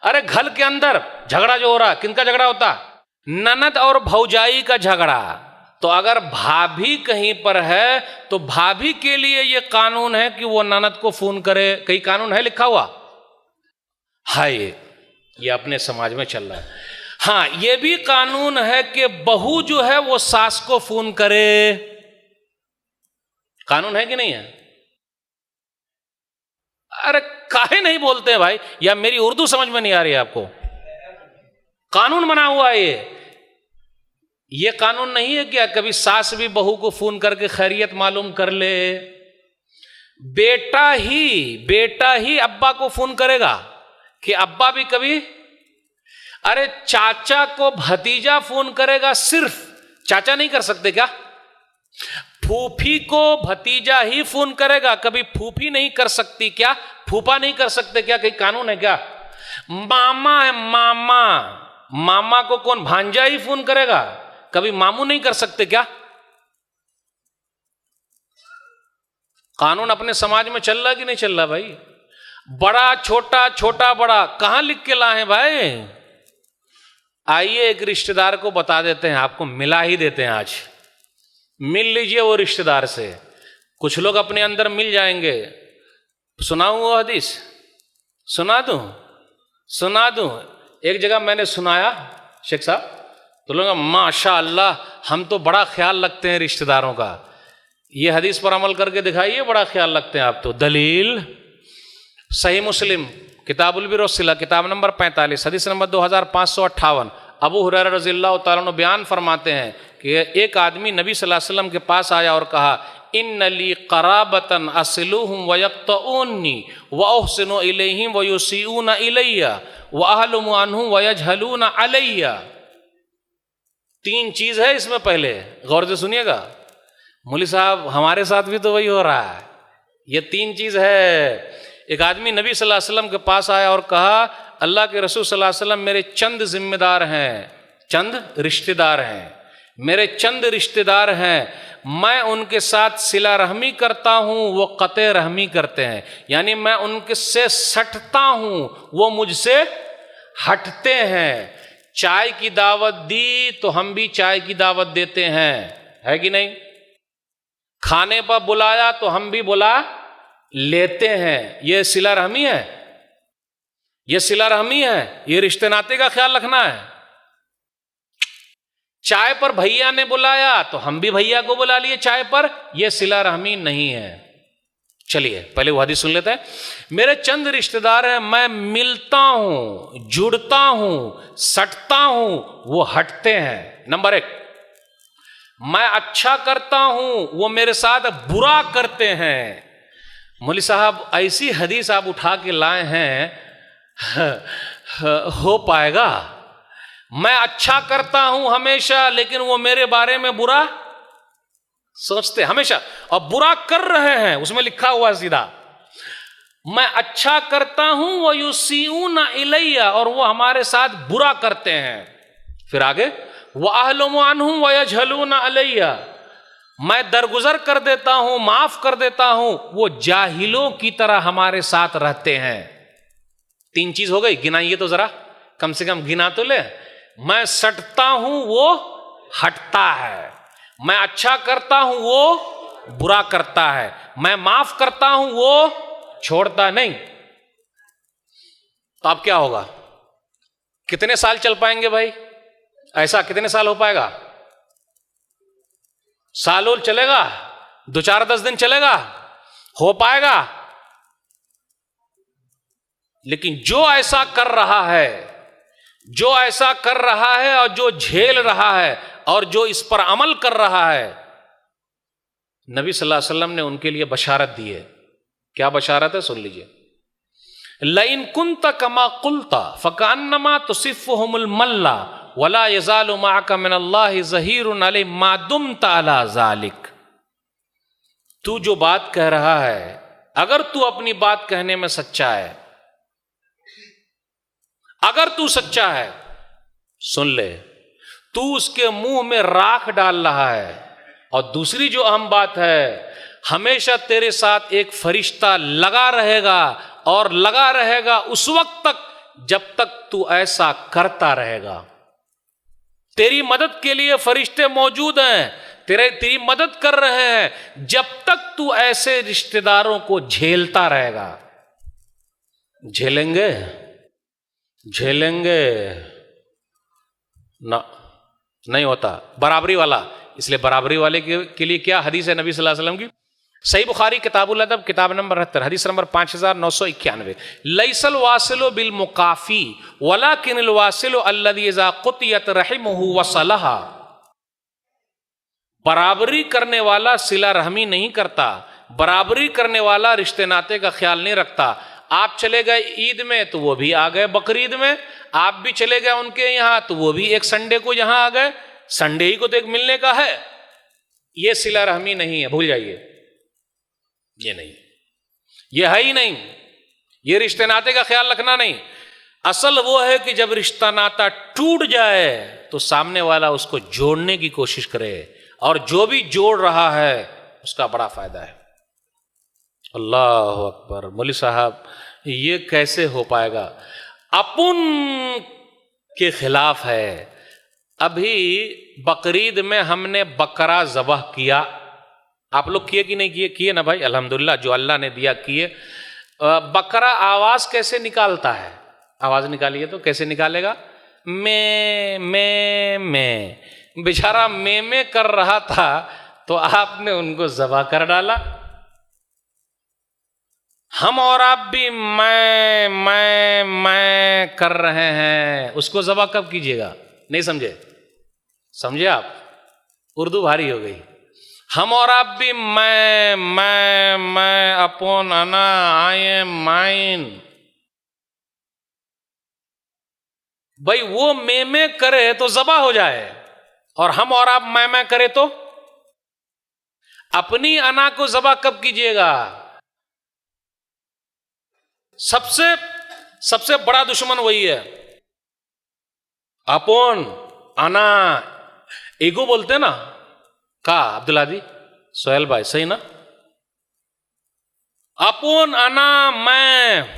Speaker 1: अरे घर के अंदर झगड़ा जो हो रहा, किनका झगड़ा होता? ननद और भौजाई का झगड़ा। तो अगर भाभी कहीं पर है तो भाभी के लिए यह कानून है कि वो ननद को फोन करे। कई कानून है लिखा हुआ है, ये अपने समाज में चल रहा है। हाँ, ये भी कानून है कि बहू जो है वो सास को फोन करे। कानून है कि नहीं है? अरे काहे नहीं बोलते भाई, या मेरी उर्दू समझ में नहीं आ रही है आपको? कानून बना हुआ है ये कानून नहीं है क्या कभी सास भी बहू को फोन करके खैरियत मालूम कर ले? बेटा ही अब्बा को फोन करेगा कि अब्बा भी कभी। अरे चाचा को भतीजा फोन करेगा, सिर्फ चाचा नहीं कर सकते क्या? फूफी को भतीजा ही फोन करेगा, कभी फूफी नहीं कर सकती क्या? फूफा नहीं कर सकते क्या? कहीं कानून है क्या? मामा है, मामा को कौन भांजा ही फोन करेगा, कभी मामू नहीं कर सकते क्या? कानून अपने समाज में चल रहा कि नहीं चल रहा भाई? बड़ा छोटा, छोटा बड़ा कहां लिख के लाए भाई? आइए एक रिश्तेदार को बता देते हैं, आपको मिला ही देते हैं। आज मिल लीजिए वो रिश्तेदार से, कुछ लोग अपने अंदर मिल जाएंगे। सुनाऊं वो हदीस? सुना दूं। एक जगह मैंने सुनाया शेख साहब, तो लोग माशा अल्लाह हम तो बड़ा ख्याल रखते हैं रिश्तेदारों का। ये हदीस पर अमल करके दिखाइए, बड़ा ख्याल रखते हैं आप तो। दलील सही मुस्लिम किताबुल बिर वस्सिला, किताब नंबर 45, हदीस नंबर 2558। अबू हुरैरा रज़ियल्लाहु ताला अन्हु बयान फरमाते हैं कि एक आदमी नबी सल्लल्लाहु अलैहि वसल्लम के पास आया और कहा, इन्न ली क़राबतन अस्लुहुम व यक़तऊनी व अहसिनु इलैहिम व युसीऊना इलैया व अहलुमु अन्हुम व यजहलूना अलैया। 3 चीज है इसमें, पहले गौर से सुनिएगा। मौलवी साहब हमारे साथ भी तो वही हो रहा है। ये 3 चीज है। एक आदमी नबी सल्लल्लाहु अलैहि वसल्लम के पास आया और कहा, अल्लाह के रसूल सल्लल्लाहु अलैहि वसल्लम मेरे चंद जिम्मेदार हैं, चंद रिश्तेदार हैं, मेरे चंद रिश्तेदार हैं, मैं उनके साथ सिला रहमी करता हूं, वो कते रहमी करते हैं। यानी मैं उनके से सटता हूं, वो मुझसे हटते हैं। चाय की दावत दी तो हम भी चाय की दावत देते हैं, है कि नहीं? खाने पर बुलाया तो हम भी बुला लेते हैं। ये सिला रहमी है, ये सिला रहमी है, ये रिश्ते नाते का ख्याल रखना है। चाय पर भैया ने बुलाया तो हम भी भैया को बुला लिए चाय पर, यह सिला रहमी नहीं है। चलिए पहले वो हदीस सुन लेते हैं। मेरे चंद रिश्तेदार हैं, मैं मिलता हूं, जुड़ता हूं, सटता हूं, वो हटते हैं। नंबर 1, मैं अच्छा करता हूं, वो मेरे साथ बुरा करते हैं। मौलवी साहब ऐसी हदीस आप उठा के लाए हैं, हो पाएगा? मैं अच्छा करता हूं हमेशा, लेकिन वो मेरे बारे में बुरा सोचते हमेशा, और बुरा कर रहे हैं। उसमें लिखा हुआ सीधा, मैं अच्छा करता हूं वो युसीऊना इलैया, और वो हमारे साथ बुरा करते हैं। फिर आगे, वह अहलुमु अन्हुम व यजहलूना अलैया, मैं दरगुजर कर देता हूं, माफ कर देता हूं, वो जाहिलों की तरह हमारे साथ रहते हैं। 3 चीज हो गई, गिनाइए तो जरा, कम से कम गिना तो ले। मैं सटता हूं, वो हटता है। मैं अच्छा करता हूं, वो बुरा करता है। मैं माफ करता हूं, वो छोड़ता नहीं। तो अब क्या होगा? कितने साल चल पाएंगे भाई? ऐसा कितने साल हो पाएगा? सालों चलेगा? 2-4-10 दिन चलेगा? हो पाएगा? लेकिन जो ऐसा कर रहा है, जो ऐसा कर रहा है और जो झेल रहा है और जो इस पर अमल कर रहा है, नबी सल्लल्लाहु अलैहि वसल्लम ने उनके लिए बशारत दी है। क्या बशारत है, सुन लीजिए। लइन कुंत कमा कुल्ता फकान्नमा तुसिफुहुमुल मल्ला वला यज़ालु माअका मिनल्लाहि ज़हीरुन अलैहि मा दुम्ता अला ज़ालिक। तू जो बात कह रहा है, अगर तू अपनी बात कहने में सच्चा है, अगर तू सच्चा है, सुन ले, तू उसके मुंह में राख डाल रहा है। और दूसरी जो अहम बात है, हमेशा तेरे साथ एक फरिश्ता लगा रहेगा और लगा रहेगा उस वक्त तक जब तक तू ऐसा करता रहेगा। तेरी मदद के लिए फरिश्ते मौजूद हैं, तेरी मदद कर रहे हैं जब तक तू ऐसे रिश्तेदारों को झेलता रहेगा। झेलेंगे झेलेंगे ना, नहीं होता बराबरी वाला। इसलिए बराबरी वाले के लिए क्या हदीस है नबी सल्लल्लाहु अलैहि वसल्लम की, सही बुखारी किताबुल अदब किताब नंबर 78 हदीस नंबर 5991, लैसल वासिलु बिल मुकाफी वलाकिनिल वासिलु अल्लज़ी इज़ा क़ुतियत रहिमुहु वसलहा। बराबरी करने वाला सिला रहमी नहीं करता, बराबरी करने वाला रिश्ते नाते का ख्याल नहीं रखता। आप चले गए ईद में तो वो भी आ गए बकरीद में, आप भी चले गए उनके यहां तो वो भी एक संडे को यहां आ गए, संडे ही को तो एक मिलने का है। ये सिला रहमी नहीं है, भूल जाइए, ये नहीं, ये है ही नहीं, ये रिश्ते नाते का ख्याल रखना नहीं। असल वो है कि जब रिश्ता नाता टूट जाए तो सामने वाला उसको जोड़ने की कोशिश करे, और जो भी जोड़ रहा है उसका बड़ा फायदा है। अल्लाह अकबर। मौलवी साहब ये कैसे हो पाएगा, अपन के खिलाफ है। अभी बकरीद में हमने बकरा ज़बह किया, आप लोग किए कि नहीं किए? किए ना भाई, अल्हम्दुलिल्लाह, जो अल्लाह ने दिया किए। बकरा आवाज कैसे निकालता है? आवाज निकालिए तो कैसे निकालेगा? मैं बेचारा में कर रहा था तो आपने उनको ज़बह कर डाला। हम और आप भी मैं कर रहे हैं, उसको ज़बह कब कीजिएगा? नहीं समझे? समझे आप? उर्दू भारी हो गई। हम और आप भी मैं अपॉन अना आई एम माइन। भाई वो में करे तो ज़बह हो जाए, और हम और आप मैं करे तो अपनी अना को ज़बह कब कीजिएगा? सबसे बड़ा दुश्मन वही है, अपॉन अना। ईगो बोलते ना, का अब्दुल्ला दी सोहेल भाई, सही ना? अपॉन अना मैं,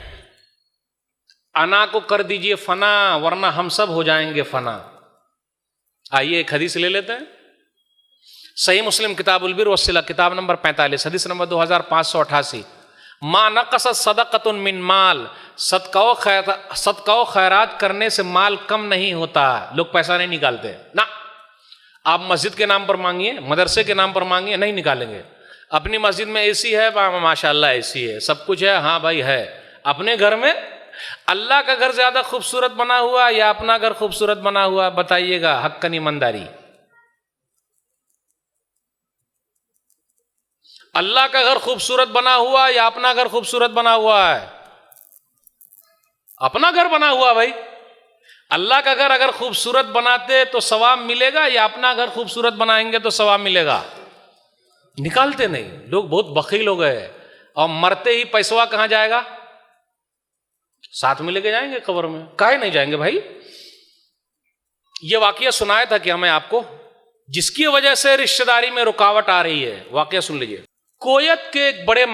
Speaker 1: अना को कर दीजिए फना, वरना हम सब हो जाएंगे फना। आइए एक हदीस ले लेते हैं। सही मुस्लिम किताबुल बिर वस्सिला किताब नंबर 45 हदीस नंबर 2588, मा नक़स सदक़तुन मिन माल, सदका खैरात करने से माल कम नहीं होता। लोग पैसा नहीं निकालते ना, आप मस्जिद के नाम पर मांगिए, मदरसे के नाम पर मांगिए, नहीं निकालेंगे। अपनी मस्जिद में एसी है, माशाल्लाह एसी है, सब कुछ है, हाँ भाई है। अपने घर में अल्लाह का घर ज्यादा खूबसूरत बना हुआ या अपना घर खूबसूरत बना हुआ? बताइएगा हक्कन ईमानदारी। अल्लाह का घर खूबसूरत बना हुआ या अपना घर खूबसूरत बना हुआ है? अपना घर बना हुआ भाई। अल्लाह का घर अगर खूबसूरत बनाते तो सवाब मिलेगा, या अपना घर खूबसूरत बनाएंगे तो सवाब मिलेगा? निकालते नहीं। लोग बहुत बखील हो गए, और मरते ही पैसवा कहां जाएगा? साथ में लेके जाएंगे कब्र में। काहे नहीं जाएंगे भाई? ये वाकया सुनाया था कि हमें आपको, जिसकी वजह से रिश्तेदारी में रुकावट आ रही है। वाकया सुन लीजिए। कोयत के एक बड़े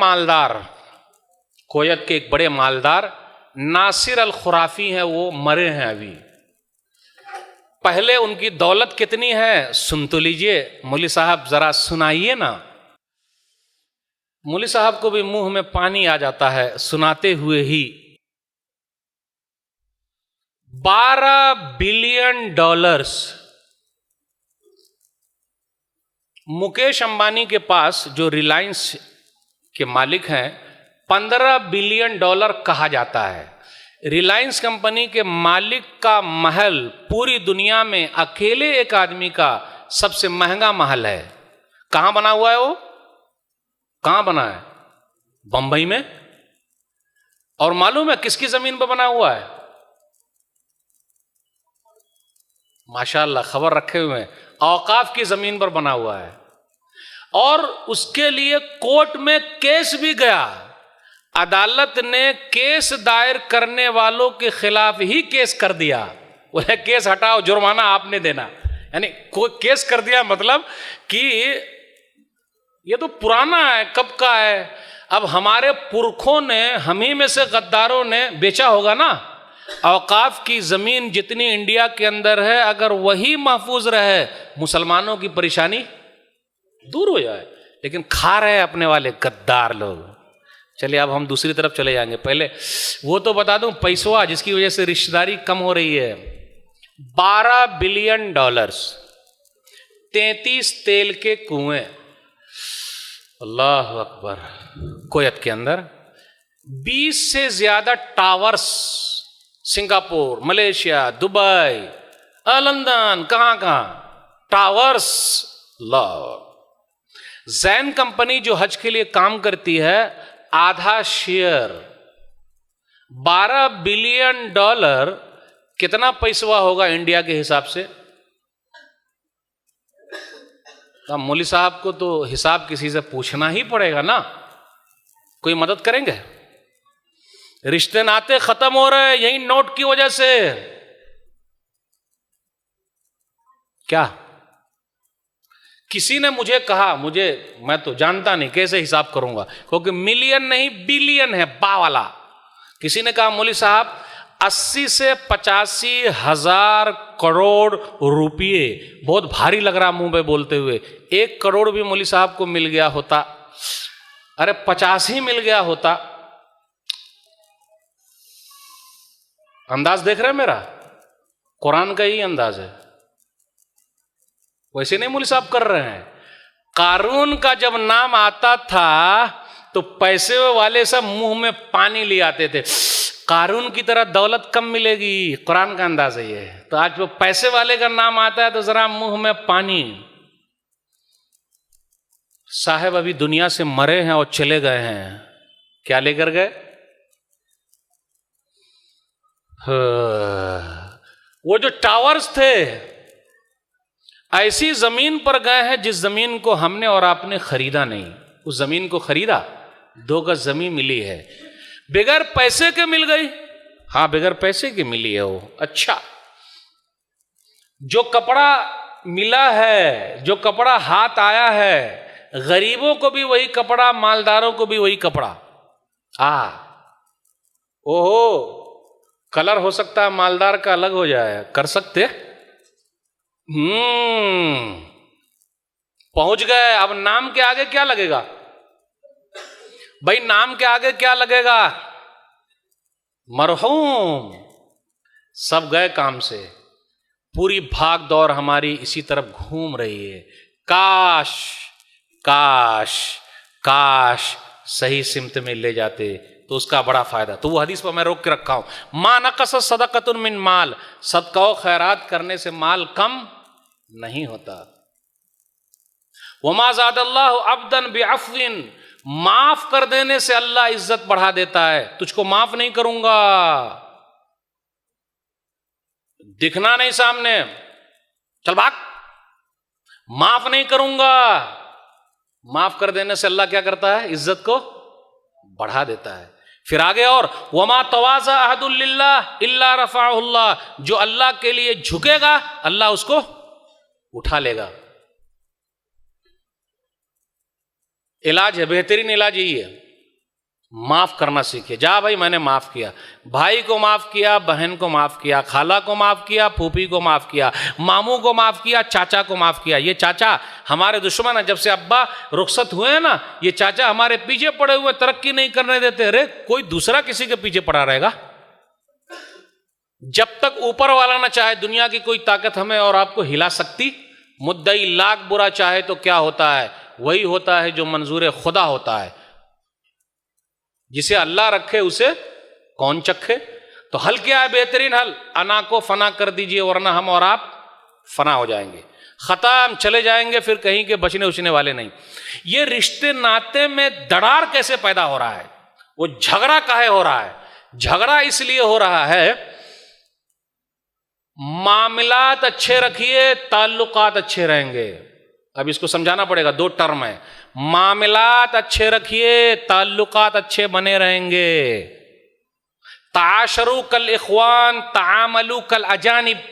Speaker 1: मालदार नासिर अल खुराफी हैं, वो मरे हैं अभी। पहले उनकी दौलत कितनी है सुन तो लीजिए। मौलवी साहब जरा सुनाइए ना। मौलवी साहब को भी मुंह में पानी आ जाता है सुनाते हुए ही। $12 बिलियन मुकेश अंबानी के पास, जो रिलायंस के मालिक हैं, $15 बिलियन कहा जाता है। रिलायंस कंपनी के मालिक का महल पूरी दुनिया में अकेले एक आदमी का सबसे महंगा महल है। कहां बना हुआ है वो? कहां बना है? बंबई में। और मालूम है किसकी जमीन पर बना हुआ है? माशाअल्लाह, खबर रखे हुए हैं, औकाफ की जमीन पर बना हुआ है। और उसके लिए कोर्ट में केस भी गया। अदालत ने केस दायर करने वालों के खिलाफ ही केस कर दिया। बोले केस हटाओ, जुर्माना आपने देना। यानी कोई केस कर दिया, मतलब कि ये तो पुराना है, कब का है। अब हमारे पुरखों ने, हम ही में से गद्दारों ने बेचा होगा ना। औकाफ की जमीन जितनी इंडिया के अंदर है, अगर वही महफूज रहे, मुसलमानों की परेशानी दूर हो जाए। लेकिन खा रहे अपने वाले गद्दार लोग। चलिए अब हम दूसरी तरफ चले जाएंगे। पहले वो तो बता दूं, पैसवा जिसकी वजह से रिश्तेदारी कम हो रही है, $12 बिलियन, 33 तेल के कुएं, अल्लाह अकबर, कुवैत के अंदर 20 से ज्यादा towers, Singapore, Malaysia, Dubai, London, कहां टावर्स। जैन कंपनी जो हज के लिए काम करती है, आधा शेयर, $12 बिलियन, कितना पैसा होगा इंडिया के हिसाब से? अब मौली साहब को तो हिसाब किसी से पूछना ही पड़ेगा ना। कोई मदद करेंगे? रिश्ते नाते खत्म हो रहे हैं यही नोट की वजह से। क्या किसी ने मुझे कहा, मैं तो जानता नहीं कैसे हिसाब करूंगा, क्योंकि मिलियन नहीं बिलियन है, बा वाला। किसी ने कहा मौली साहब 80 से 85 हजार करोड़ रुपये, बहुत भारी लग रहा मुंह पे बोलते हुए। 1 करोड़ भी मौली साहब को मिल गया होता, अरे 50 ही मिल गया होता। अंदाज देख रहे हैं मेरा? कुरान का ही अंदाज है, वैसे नहीं मौली साहब कर रहे हैं। कारून का जब नाम आता था तो पैसे वाले सब मुंह में पानी ले आते थे। कारून की तरह दौलत कम मिलेगी, कुरान का अंदाज है ये। तो आज वो पैसे वाले का नाम आता है तो जरा मुंह में पानी। साहब अभी दुनिया से मरे हैं और चले गए हैं, क्या लेकर गए? वो जो टावर्स थे, ऐसी जमीन पर गए हैं जिस जमीन को हमने और आपने खरीदा नहीं। उस जमीन को खरीदा, 2 गज जमीन मिली है, बगैर पैसे के मिल गई। हाँ, बगैर पैसे के मिली है वो। अच्छा, जो कपड़ा मिला है, जो कपड़ा हाथ आया है, गरीबों को भी वही कपड़ा, मालदारों को भी वही कपड़ा। ओहो, कलर हो सकता है मालदार का अलग हो जाए, कर सकते। पहुंच गए। अब नाम के आगे क्या लगेगा भाई? नाम के आगे क्या लगेगा? मरहूम। सब गए काम से। पूरी भाग दौड़ हमारी इसी तरफ घूम रही है। काश काश काश सही सिमत में ले जाते तो उसका बड़ा फायदा। तो वो हदीस पर मैं रोक के रखा हूं, मा नक़स सदक़तुन मिन माल, सदका व खैरात करने से माल कम नहीं होता। वमा ज़ादल्लाहु अब्दन बिअफ़्विन, माफ कर देने से अल्लाह इज्जत बढ़ा देता है। तुझको माफ नहीं करूंगा, दिखना नहीं सामने, चल भाग, माफ नहीं करूंगा। माफ कर देने से अल्लाह क्या करता है? इज्जत को बढ़ा देता है। फिर आगे और वमा तवाज़ा अहदुन लिल्लाह इल्ला रफ़अहुल्लाह, जो अल्लाह के लिए झुकेगा अल्लाह उसको उठा लेगा। इलाज है, बेहतरीन इलाज यही है, माफ करना सीखिए। जा भाई, मैंने माफ किया, भाई को माफ किया, बहन को माफ किया, खाला को माफ किया, फूफी को माफ किया, मामू को माफ किया, चाचा को माफ किया। ये चाचा हमारे दुश्मन है। जब से अब्बा रुखसत हुए हैं ना, ये चाचा हमारे पीछे पड़े हुए, तरक्की नहीं करने देते। अरे कोई दूसरा किसी के पीछे पड़ा रहेगा? जब तक ऊपर वाला ना चाहे, दुनिया की कोई ताकत हमें और आपको हिला सकती। मुद्दई लाख बुरा चाहे तो क्या होता है? वही होता है जो मंजूर खुदा होता है। जिसे अल्लाह रखे उसे कौन चखे। तो हल क्या है? बेहतरीन हल, अना को फना कर दीजिए वरना हम और आप फना हो जाएंगे, खत्म, चले जाएंगे, फिर कहीं के बचने उचने वाले नहीं। ये रिश्ते नाते में दरार कैसे पैदा हो रहा है? वो झगड़ा काहे हो रहा है? झगड़ा इसलिए हो रहा है, मामलात अच्छे रखिए ताल्लुकात अच्छे रहेंगे। अब इसको समझाना पड़ेगा, दो टर्म है। मामलात अच्छे रखिए ताल्लुकात अच्छे बने रहेंगे। ताशरू कल इख्वान तामलू कल अजानिब,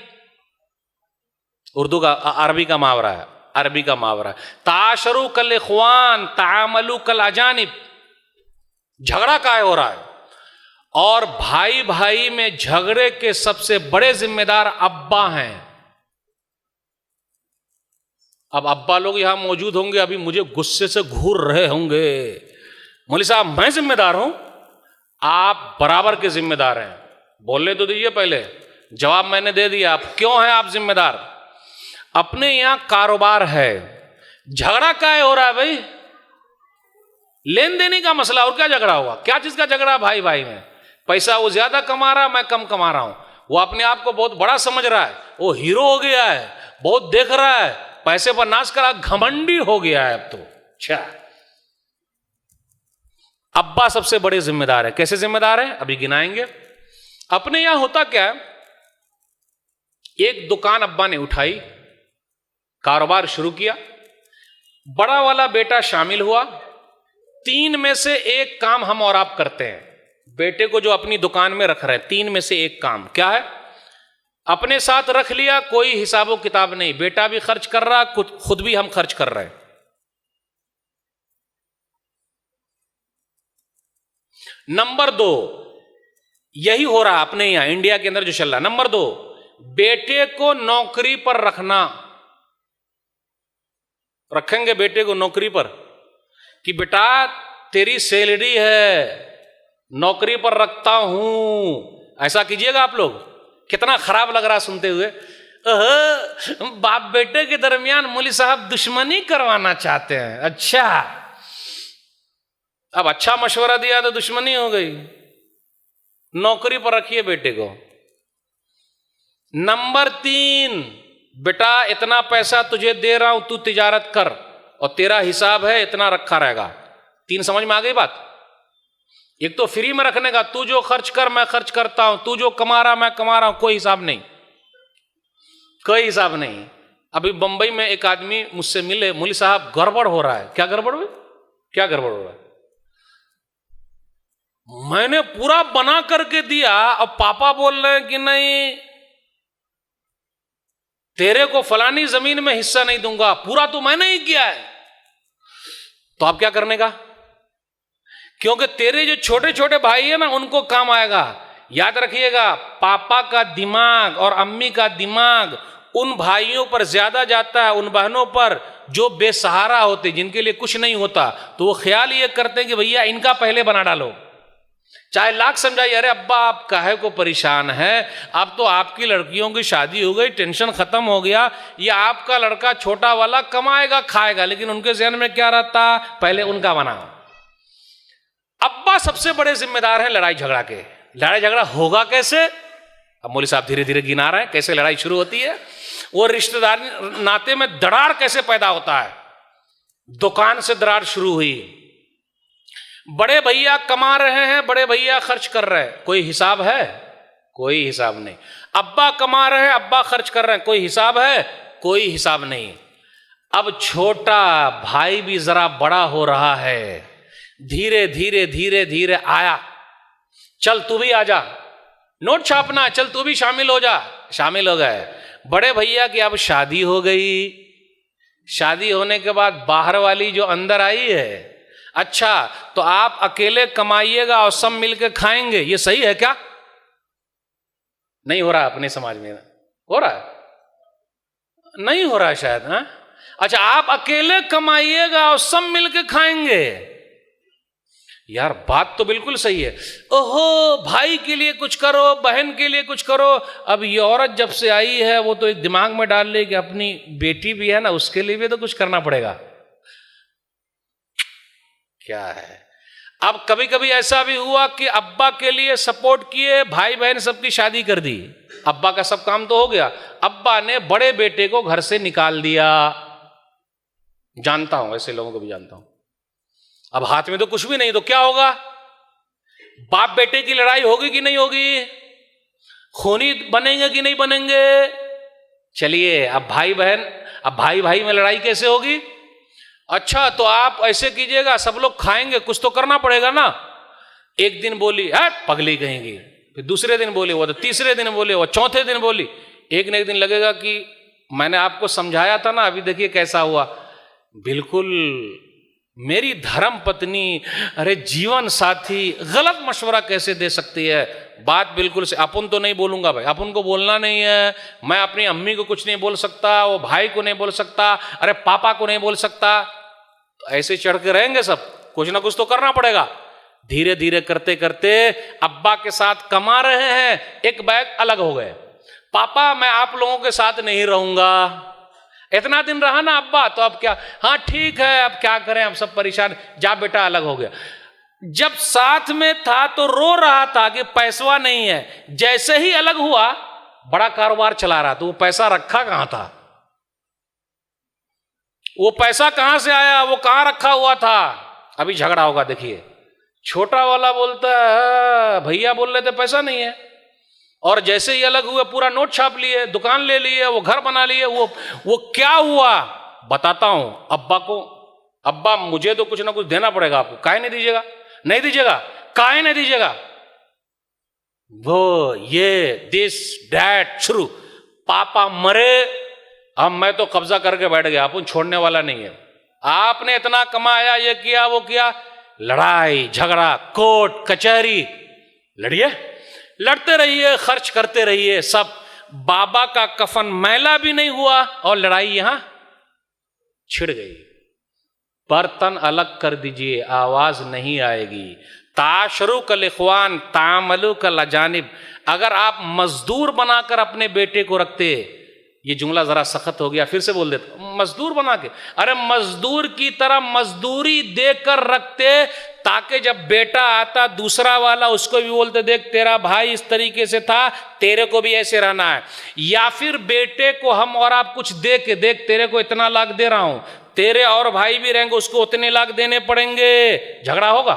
Speaker 1: उर्दू का अरबी का मुहावरा है, अरबी का मुहावरा है। ताशरू कल इख्वान तामलू कल अजानिब। झगड़ा काहे हो रहा है? और भाई भाई में झगड़े के सबसे बड़े जिम्मेदार अब्बा हैं। अब अब्बा लोग यहां मौजूद होंगे, अभी मुझे गुस्से से घूर रहे होंगे, मौलवी साहब मैं जिम्मेदार हूं? आप बराबर के जिम्मेदार हैं। बोलने तो दीजिए पहले, जवाब मैंने दे दिया। आप क्यों हैं आप जिम्मेदार? अपने यहां कारोबार है, झगड़ा काहे हो रहा है भाई? लेन देने का मसला, और क्या झगड़ा हुआ? क्या चीज का झगड़ा? भाई भाई में पैसा वो ज्यादा कमा रहा, मैं कम कमा रहा हूं। वो अपने आप को बहुत बड़ा समझ रहा है, वो हीरो हो गया है, बहुत देख रहा है, पैसे पर नाच करा, घमंडी हो गया है अब तो। अच्छा, अब्बा सबसे बड़े जिम्मेदार है। कैसे जिम्मेदार है? अभी गिनाएंगे। अपने यहां होता क्या है, एक दुकान अब्बा ने उठाई, कारोबार शुरू किया, बड़ा वाला बेटा शामिल हुआ, तीन में से एक काम हम और आप करते हैं। बेटे को जो अपनी दुकान में रख रहे हैं, तीन में से एक काम क्या है? अपने साथ रख लिया, कोई हिसाबो किताब नहीं, बेटा भी खर्च कर रहा, खुद भी हम खर्च कर रहे हैं। नंबर 2, यही हो रहा अपने यहां इंडिया के अंदर जो चल रहा। नंबर 2, बेटे को नौकरी पर रखना। रखेंगे बेटे को नौकरी पर कि बेटा तेरी सैलरी है, नौकरी पर रखता हूं, ऐसा कीजिएगा आप लोग। कितना खराब लग रहा सुनते हुए, बाप बेटे के दरमियान मौलवी साहब दुश्मनी करवाना चाहते हैं। अच्छा, अब अच्छा मशवरा दिया तो दुश्मनी हो गई। नौकरी पर रखिए बेटे को। नंबर 3, बेटा इतना पैसा तुझे दे रहा हूं, तू तिजारत कर और तेरा हिसाब है इतना रखा रहेगा। 3 समझ में आ गई बात? एक तो फ्री में रखने का, तू जो खर्च कर मैं खर्च करता हूं, तू जो कमा रहा मैं कमा रहा हूं, कोई हिसाब नहीं, कोई हिसाब नहीं। अभी बंबई में एक आदमी मुझसे मिले, मौलवी साहब गड़बड़ हो रहा है। क्या गड़बड़ हुई? क्या गड़बड़ हो रहा है? मैंने पूरा बना करके दिया, अब पापा बोल रहे हैं कि नहीं तेरे को फलानी जमीन में हिस्सा नहीं दूंगा, पूरा तो मैंने ही किया है। तो आप क्या करने का? क्योंकि तेरे जो छोटे छोटे भाई है ना, उनको काम आएगा। याद रखिएगा, पापा का दिमाग और अम्मी का दिमाग उन भाइयों पर ज्यादा जाता है, उन बहनों पर जो बेसहारा होते, जिनके लिए कुछ नहीं होता। तो वो ख्याल ये करते हैं कि भैया इनका पहले बना डालो, चाहे लाख समझाइए, अरे अब्बा आप काहे को परेशान है, अब तो आपकी लड़कियों की शादी हो गई, टेंशन खत्म हो गया, ये आपका लड़का छोटा वाला कमाएगा खाएगा। लेकिन उनके ज़हन में क्या रहता? पहले उनका बनाओ। अब्बा सबसे बड़े जिम्मेदार हैं लड़ाई झगड़ा के। लड़ाई झगड़ा होगा कैसे? अब मौलवी साहब धीरे धीरे गिना रहे हैं कैसे लड़ाई शुरू होती है। वो रिश्तेदार नाते में दरार कैसे पैदा होता है? दुकान से दरार शुरू हुई, बड़े भैया कमा रहे हैं, बड़े भैया खर्च कर रहे हैं, कोई हिसाब है? कोई हिसाब नहीं। अब्बा कमा रहे हैं, अब्बा खर्च कर रहे हैं, कोई हिसाब है? कोई हिसाब नहीं। अब छोटा भाई भी जरा बड़ा हो रहा है, धीरे धीरे धीरे धीरे आया, चल तू भी आ जा, नोट छापना, चल तू भी शामिल हो जा। शामिल हो गए। बड़े भैया की अब शादी हो गई। शादी होने के बाद बाहर वाली जो अंदर आई है, अच्छा तो आप अकेले कमाइएगा और सब मिलके खाएंगे, ये सही है क्या? नहीं हो रहा अपने समाज में। हो रहा है? नहीं हो रहा है शायद। हाँ, अच्छा आप अकेले कमाइएगा और सब मिलके खाएंगे, यार बात तो बिल्कुल सही है। ओहो भाई के लिए कुछ करो, बहन के लिए कुछ करो। अब ये औरत जब से आई है वो तो एक दिमाग में डाल ले कि अपनी बेटी भी है ना, उसके लिए भी तो कुछ करना पड़ेगा। क्या है? अब कभी कभी ऐसा भी हुआ कि अब्बा के लिए सपोर्ट किए, भाई बहन सबकी शादी कर दी, अब्बा का सब काम तो हो गया, अब्बा ने बड़े बेटे को घर से निकाल दिया। जानता हूं, ऐसे लोगों को भी जानता हूं। अब हाथ में तो कुछ भी नहीं, तो क्या होगा? बाप बेटे की लड़ाई होगी कि नहीं होगी? खूनी बनेंगे कि नहीं बनेंगे? चलिए, अब भाई बहन, अब भाई भाई में लड़ाई कैसे होगी? अच्छा, तो आप ऐसे कीजिएगा, सब लोग खाएंगे, कुछ तो करना पड़ेगा ना। एक दिन बोली है पगली कहेंगी, फिर दूसरे दिन बोली वो, तो तीसरे दिन बोले वो, चौथे दिन बोली। एक न एक दिन लगेगा कि मैंने आपको समझाया था ना, अभी देखिए कैसा हुआ। बिल्कुल मेरी धर्म पत्नी, अरे जीवन साथी गलत मशवरा कैसे दे सकती है? बात बिल्कुल से, अपन तो नहीं बोलूंगा भाई, अपन को बोलना नहीं है। मैं अपनी अम्मी को कुछ नहीं बोल सकता, वो भाई को नहीं बोल सकता, अरे पापा को नहीं बोल सकता। तो ऐसे चढ़ के रहेंगे सब, कुछ ना कुछ तो करना पड़ेगा। धीरे धीरे करते करते अब्बा के साथ कमा रहे हैं, एक बैग अलग हो गए। पापा मैं आप लोगों के साथ नहीं रहूंगा। इतना दिन रहा ना अब्बा, तो अब क्या, हाँ ठीक है, अब क्या करें, हम सब परेशान, जा बेटा अलग हो गया। जब साथ में था तो रो रहा था कि पैसा नहीं है, जैसे ही अलग हुआ बड़ा कारोबार चला रहा, तो वो पैसा रखा कहां था? वो पैसा कहां से आया? वो कहां रखा हुआ था? अभी झगड़ा होगा, देखिए। छोटा वाला बोलता है भैया बोल रहे थे पैसा नहीं है, और जैसे ही अलग हुए पूरा नोट छाप लिए, दुकान ले लिए, वो घर बना लिए। वो क्या हुआ बताता हूं अब्बा को। अब्बा मुझे तो कुछ ना कुछ देना पड़ेगा आपको, काहे नहीं दीजिएगा? नहीं दीजिएगा, काहे नहीं दीजिएगा? वो ये दिस डैट शुरू, पापा मरे, अब मैं तो कब्जा करके बैठ गया, अपन छोड़ने वाला नहीं है। आपने इतना कमाया, ये किया वो किया, लड़ाई झगड़ा कोर्ट कचहरी, लड़िए, लड़ते रहिए, खर्च करते रहिए सब। बाबा का कफन मैला भी नहीं हुआ और लड़ाई यहां छिड़ गई। बर्तन अलग कर दीजिए, आवाज नहीं आएगी। ताशरू कल इख्वान तामलू कल अजानिब। अगर आप मजदूर बनाकर अपने बेटे को रखते, ये जुमला जरा सख्त हो गया, फिर से बोल देता, मजदूर बना के, अरे मजदूर की तरह मजदूरी देकर रखते, ताकि जब बेटा आता दूसरा वाला उसको भी बोलते देख तेरा भाई इस तरीके से था, तेरे को भी ऐसे रहना है। या फिर बेटे को हम और आप कुछ दे के, देख तेरे को इतना लाख दे रहा हूं, तेरे और भाई भी रहेंगे उसको उतने लाख देने पड़ेंगे, झगड़ा होगा।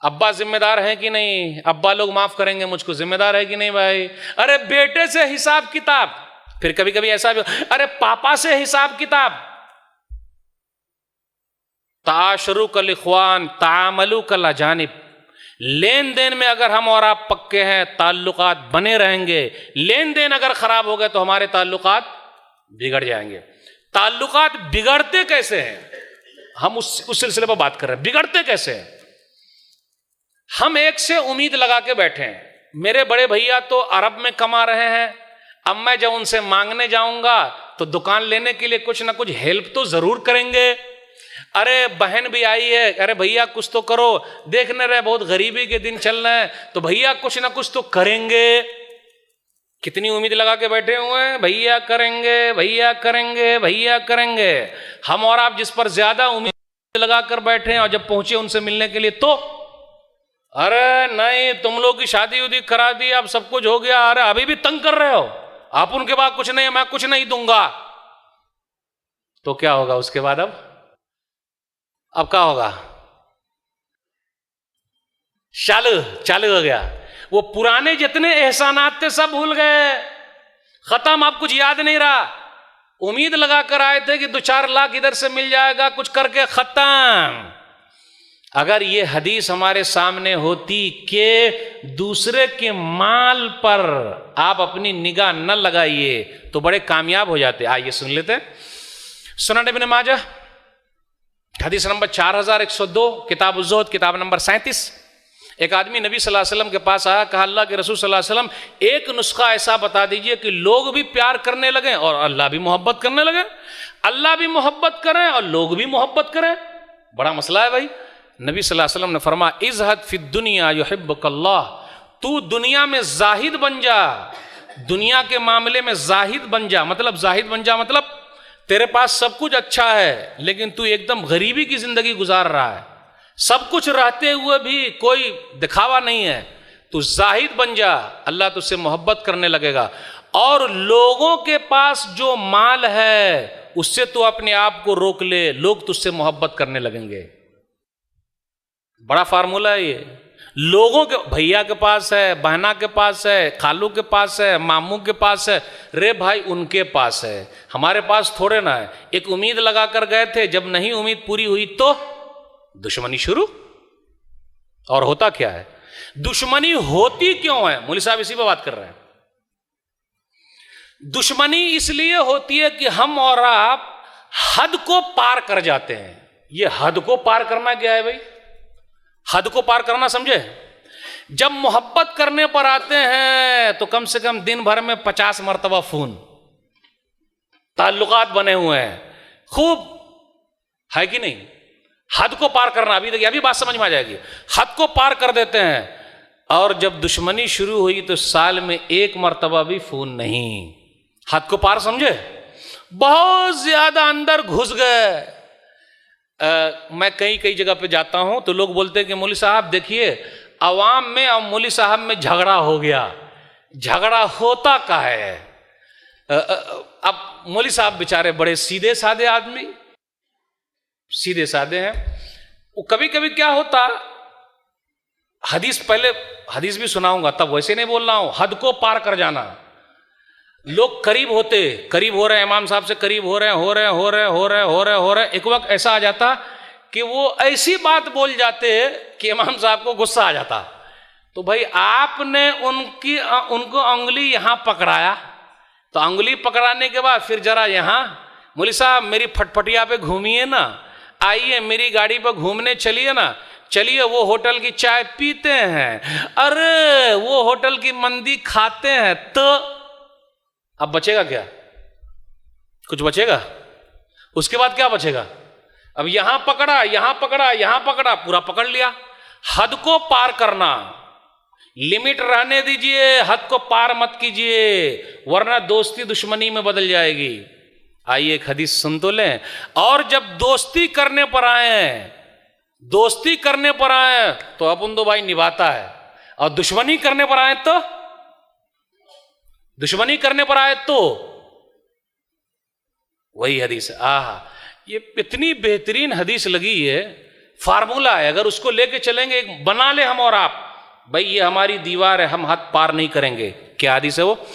Speaker 1: अब्बा जिम्मेदार है कि नहीं? अब्बा लोग माफ करेंगे मुझको, जिम्मेदार है कि नहीं भाई? अरे बेटे से हिसाब किताब। फिर कभी कभी ऐसा भी, अरे पापा से हिसाब किताब। ताशरू कल इख्वान तामलू कल अजानिब। लेन देन में अगर हम और आप पक्के हैं, ताल्लुकात बने रहेंगे। लेन देन अगर खराब हो गए तो हमारे ताल्लुकात बिगड़ जाएंगे। ताल्लुकात बिगड़ते कैसे हैं, हम उस सिलसिले पर बात कर रहे हैं। बिगड़ते कैसे हैं? हम एक से उम्मीद लगा के बैठे हैं, मेरे बड़े भैया तो अरब में कमा रहे हैं, अब मैं जब उनसे मांगने जाऊंगा तो दुकान लेने के लिए कुछ ना कुछ हेल्प तो जरूर करेंगे। अरे बहन भी आई है, अरे भैया कुछ तो करो, देखने रहे बहुत गरीबी के दिन चल रहे हैं, तो भैया कुछ ना कुछ तो करेंगे। कितनी उम्मीद लगा के बैठे हुए हैं, भैया करेंगे भैया करेंगे भैया करेंगे। हम और आप जिस पर ज्यादा उम्मीद लगा कर बैठे हैं और जब पहुंचे उनसे मिलने के लिए तो अरे नहीं तुम लोग की शादी उदी करा दी, अब सब कुछ हो गया, अरे अभी भी तंग कर रहे हो, आप उनके बाद कुछ नहीं, मैं कुछ नहीं दूंगा। तो क्या होगा उसके बाद? अब क्या होगा? चालू हो गया। वो पुराने जितने एहसानात थे सब भूल गए, खत्म, अब कुछ याद नहीं रहा। उम्मीद लगा कर आए थे कि 2-4 लाख इधर से मिल जाएगा, कुछ करके खत्म। अगर ये हदीस हमारे सामने होती कि दूसरे के माल पर आप अपनी निगाह न लगाइए तो बड़े कामयाब हो जाते। आइए सुन लेते हैं। सुनन इब्न माजा हदीस नंबर 4102, किताब उज़्ज़ुहद, किताब नंबर 37। एक आदमी नबी सल्लल्लाहु अलैहि वसल्लम के पास आया, कहा अल्लाह के रसूल सल्लल्लाहु अलैहि वसल्लम एक नुस्खा ऐसा बता दीजिए कि लोग भी प्यार करने लगे और अल्लाह भी मोहब्बत करने लगे, अल्लाह भी मोहब्बत करें और लोग भी मोहब्बत करें। बड़ा मसला है भाई। नबी सल्लल्लाहु अलैहि वसल्लम ने फरमाया इज़हद फिद दुनिया युहिब्बुकल्लाह, तू दुनिया में जाहिद बन जा, दुनिया के मामले में जाहिद बन जा। मतलब जाहिद बन जा मतलब तेरे पास सब कुछ अच्छा है लेकिन तू एकदम गरीबी की जिंदगी गुजार रहा है, सब कुछ रहते हुए भी कोई दिखावा नहीं है, तू जाहिद बन जा, अल्लाह तुझसे मोहब्बत करने लगेगा। और लोगों के पास जो माल है उससे तू अपने आप को रोक ले, लोग तुझसे मोहब्बत करने लगेंगे। बड़ा फार्मूला है ये। लोगों के, भैया के पास है, बहना के पास है, खालू के पास है, मामू के पास है, रे भाई उनके पास है, हमारे पास थोड़े ना है। एक उम्मीद लगा कर गए थे, जब नहीं उम्मीद पूरी हुई तो दुश्मनी शुरू। और होता क्या है, दुश्मनी होती क्यों है, मौलवी साहब इसी पर बात कर रहे हैं। दुश्मनी इसलिए होती है कि हम और आप हद को पार कर जाते हैं। ये हद को पार करना क्या है भाई, हद को पार करना समझे। जब मोहब्बत करने पर आते हैं तो कम से कम दिन भर में 50 मरतबा फोन, ताल्लुकात बने हुए हैं खूब, है कि नहीं। हद को पार करना, अभी देखिए अभी बात समझ में आ जाएगी। हद को पार कर देते हैं और जब दुश्मनी शुरू हुई तो साल में 1 मरतबा भी फोन नहीं। हद को पार समझे, बहुत ज्यादा अंदर घुस गए। मैं कई जगह पे जाता हूं तो लोग बोलते हैं कि मौलवी साहब देखिए अवाम में और मौलवी साहब में झगड़ा हो गया। झगड़ा होता का है, अब मौलवी साहब बेचारे बड़े सीधे साधे आदमी, सीधे साधे हैं। वो कभी कभी क्या होता, हदीस पहले हदीस भी सुनाऊंगा तब, वैसे नहीं बोल रहा हूं, हद को पार कर जाना। लोग करीब हो रहे हैं, इमाम साहब से करीब हो रहे हैं, एक वक्त ऐसा आ जाता कि वो ऐसी बात बोल जाते कि इमाम साहब को गुस्सा आ जाता। तो भाई आपने उनको अंगुली यहां पकड़ाया, तो अंगुली पकड़ाने के बाद फिर जरा यहां, मौलवी साहब मेरी फटफटिया पे घूमिए ना, आइए मेरी गाड़ी पर घूमने चलिए ना, चलिए वो होटल की चाय पीते हैं, अरे वो होटल की मंदी खाते हैं, तो अब बचेगा क्या, कुछ बचेगा। उसके बाद क्या बचेगा, अब यहां पकड़ा यहां पकड़ा यहां पकड़ा, पूरा पकड़ लिया। हद को पार करना, लिमिट रहने दीजिए, हद को पार मत कीजिए वरना दोस्ती दुश्मनी में बदल जाएगी। आइए एक हदीस सुन तो लें। और जब दोस्ती करने पर आए तो अपन दो भाई निभाता है, और दुश्मनी करने पर आए तो वही हदीस है। ये इतनी बेहतरीन हदीस लगी है, फार्मूला है, अगर उसको लेके चलेंगे, एक बना ले हम और आप, भाई ये हमारी दीवार है, हम हद पार नहीं करेंगे। क्या हदीस है वो,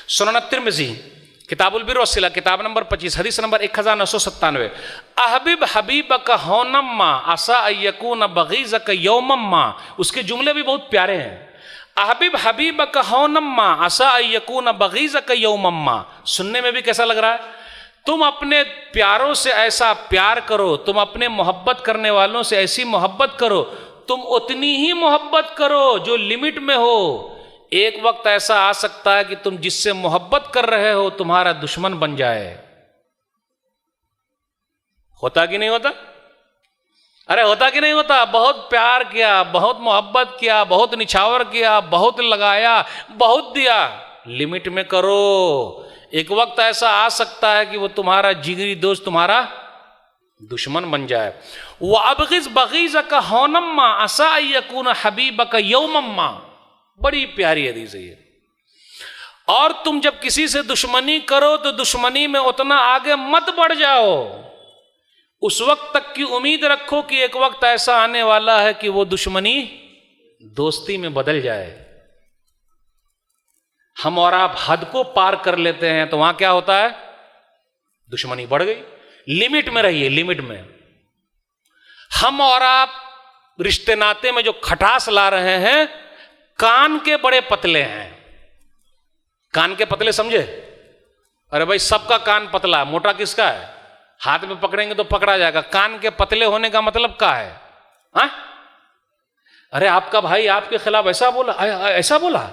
Speaker 1: सुनन तिर्मिज़ी किताबुल बिर वस्सिला किताब नंबर 25 हदीस नंबर 1997। अहबिब हबीब का होनम्मा असा यकून बगीज़ का यौमम्मा, उसके जुमले भी बहुत प्यारे हैं। अहबिब हबीब का होनम्मा असा यकून बगीज़ का यौमम्मा, सुनने में भी कैसा लग रहा है। तुम अपने प्यारों से ऐसा प्यार करो, तुम अपने मोहब्बत करने वालों से ऐसी मोहब्बत करो, तुम उतनी ही मोहब्बत करो जो लिमिट में हो। एक वक्त ऐसा आ सकता है कि तुम जिससे मोहब्बत कर रहे हो तुम्हारा दुश्मन बन जाए। होता कि नहीं होता, अरे होता कि नहीं होता। बहुत प्यार किया, बहुत मोहब्बत किया, बहुत निछावर किया, बहुत लगाया, बहुत दिया, लिमिट में करो। एक वक्त ऐसा आ सकता है कि वो तुम्हारा जिगरी दोस्त तुम्हारा दुश्मन बन जाए। वह अबगिज़ बगीज़ का होनम्मा असा यकून हबीब का यौमम्मा, बड़ी प्यारी हदीस है ये। और तुम जब किसी से दुश्मनी करो तो दुश्मनी में उतना आगे मत बढ़ जाओ, उस वक्त तक की उम्मीद रखो कि एक वक्त ऐसा आने वाला है कि वो दुश्मनी दोस्ती में बदल जाए। हम और आप हद को पार कर लेते हैं तो वहां क्या होता है, दुश्मनी बढ़ गई। लिमिट में रहिए, लिमिट में। हम और आप रिश्ते नाते में जो खटास ला रहे हैं, कान के बड़े पतले हैं। कान के पतले समझे, अरे भाई सबका कान पतला, मोटा किसका है, हाथ में पकड़ेंगे तो पकड़ा जाएगा। कान के पतले होने का मतलब क्या है, हा? अरे आपका भाई आपके खिलाफ ऐसा बोला, ऐसा बोला,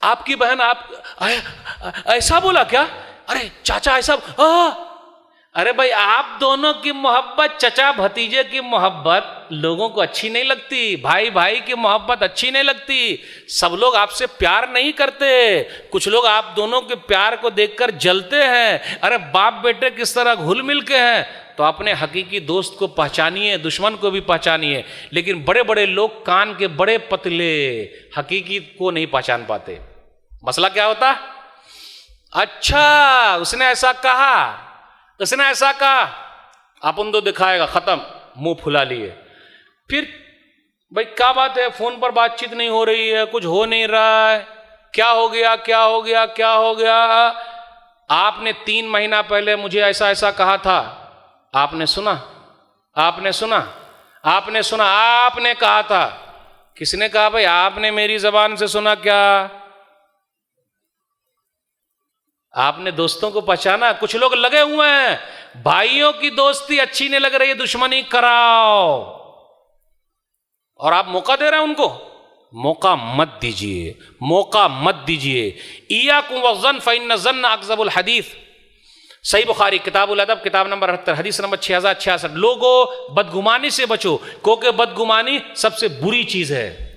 Speaker 1: आपकी बहन आप ऐसा बोला क्या, अरे चाचा ऐसा, अरे भाई, आप दोनों की मोहब्बत, चचा भतीजे की मोहब्बत लोगों को अच्छी नहीं लगती, भाई भाई की मोहब्बत अच्छी नहीं लगती, सब लोग आपसे प्यार नहीं करते, कुछ लोग आप दोनों के प्यार को देखकर जलते हैं। अरे बाप बेटे किस तरह घुल मिल के हैं। तो अपने हकीकी दोस्त को पहचानिए, दुश्मन को भी पहचानिए। लेकिन बड़े बड़े लोग कान के बड़े पतले, हकीकी को नहीं पहचान पाते। मसला क्या होता? अच्छा उसने ऐसा कहा, उसने ऐसा कहा, अपन तो दिखाएगा, खत्म, मुंह फुला लिए। फिर भाई क्या बात है, फोन पर बातचीत नहीं हो रही है, कुछ हो नहीं रहा है, क्या हो गया क्या हो गया क्या हो गया? आपने 3 महीना पहले मुझे ऐसा ऐसा कहा था, आपने सुना? आपने सुना? आपने सुना? आपने कहा था। किसने कहा भाई? आपने मेरी जबान से सुना क्या? आपने दोस्तों को पहचाना? कुछ लोग लगे हुए हैं, भाइयों की दोस्ती अच्छी नहीं लग रही है, दुश्मनी कराओ, और आप मौका दे रहे हैं उनको। मौका मत दीजिए, मौका मत दीजिए। इय्याकुम वज़्ज़न फ़इन्न ज़न्न अकज़बुल हदीस। सही बुखारी किताबुल अदब किताब नंबर 78 हदीस नंबर 6066। लोगों बदगुमानी से बचो, क्योंकि बदगुमानी सबसे बुरी चीज है।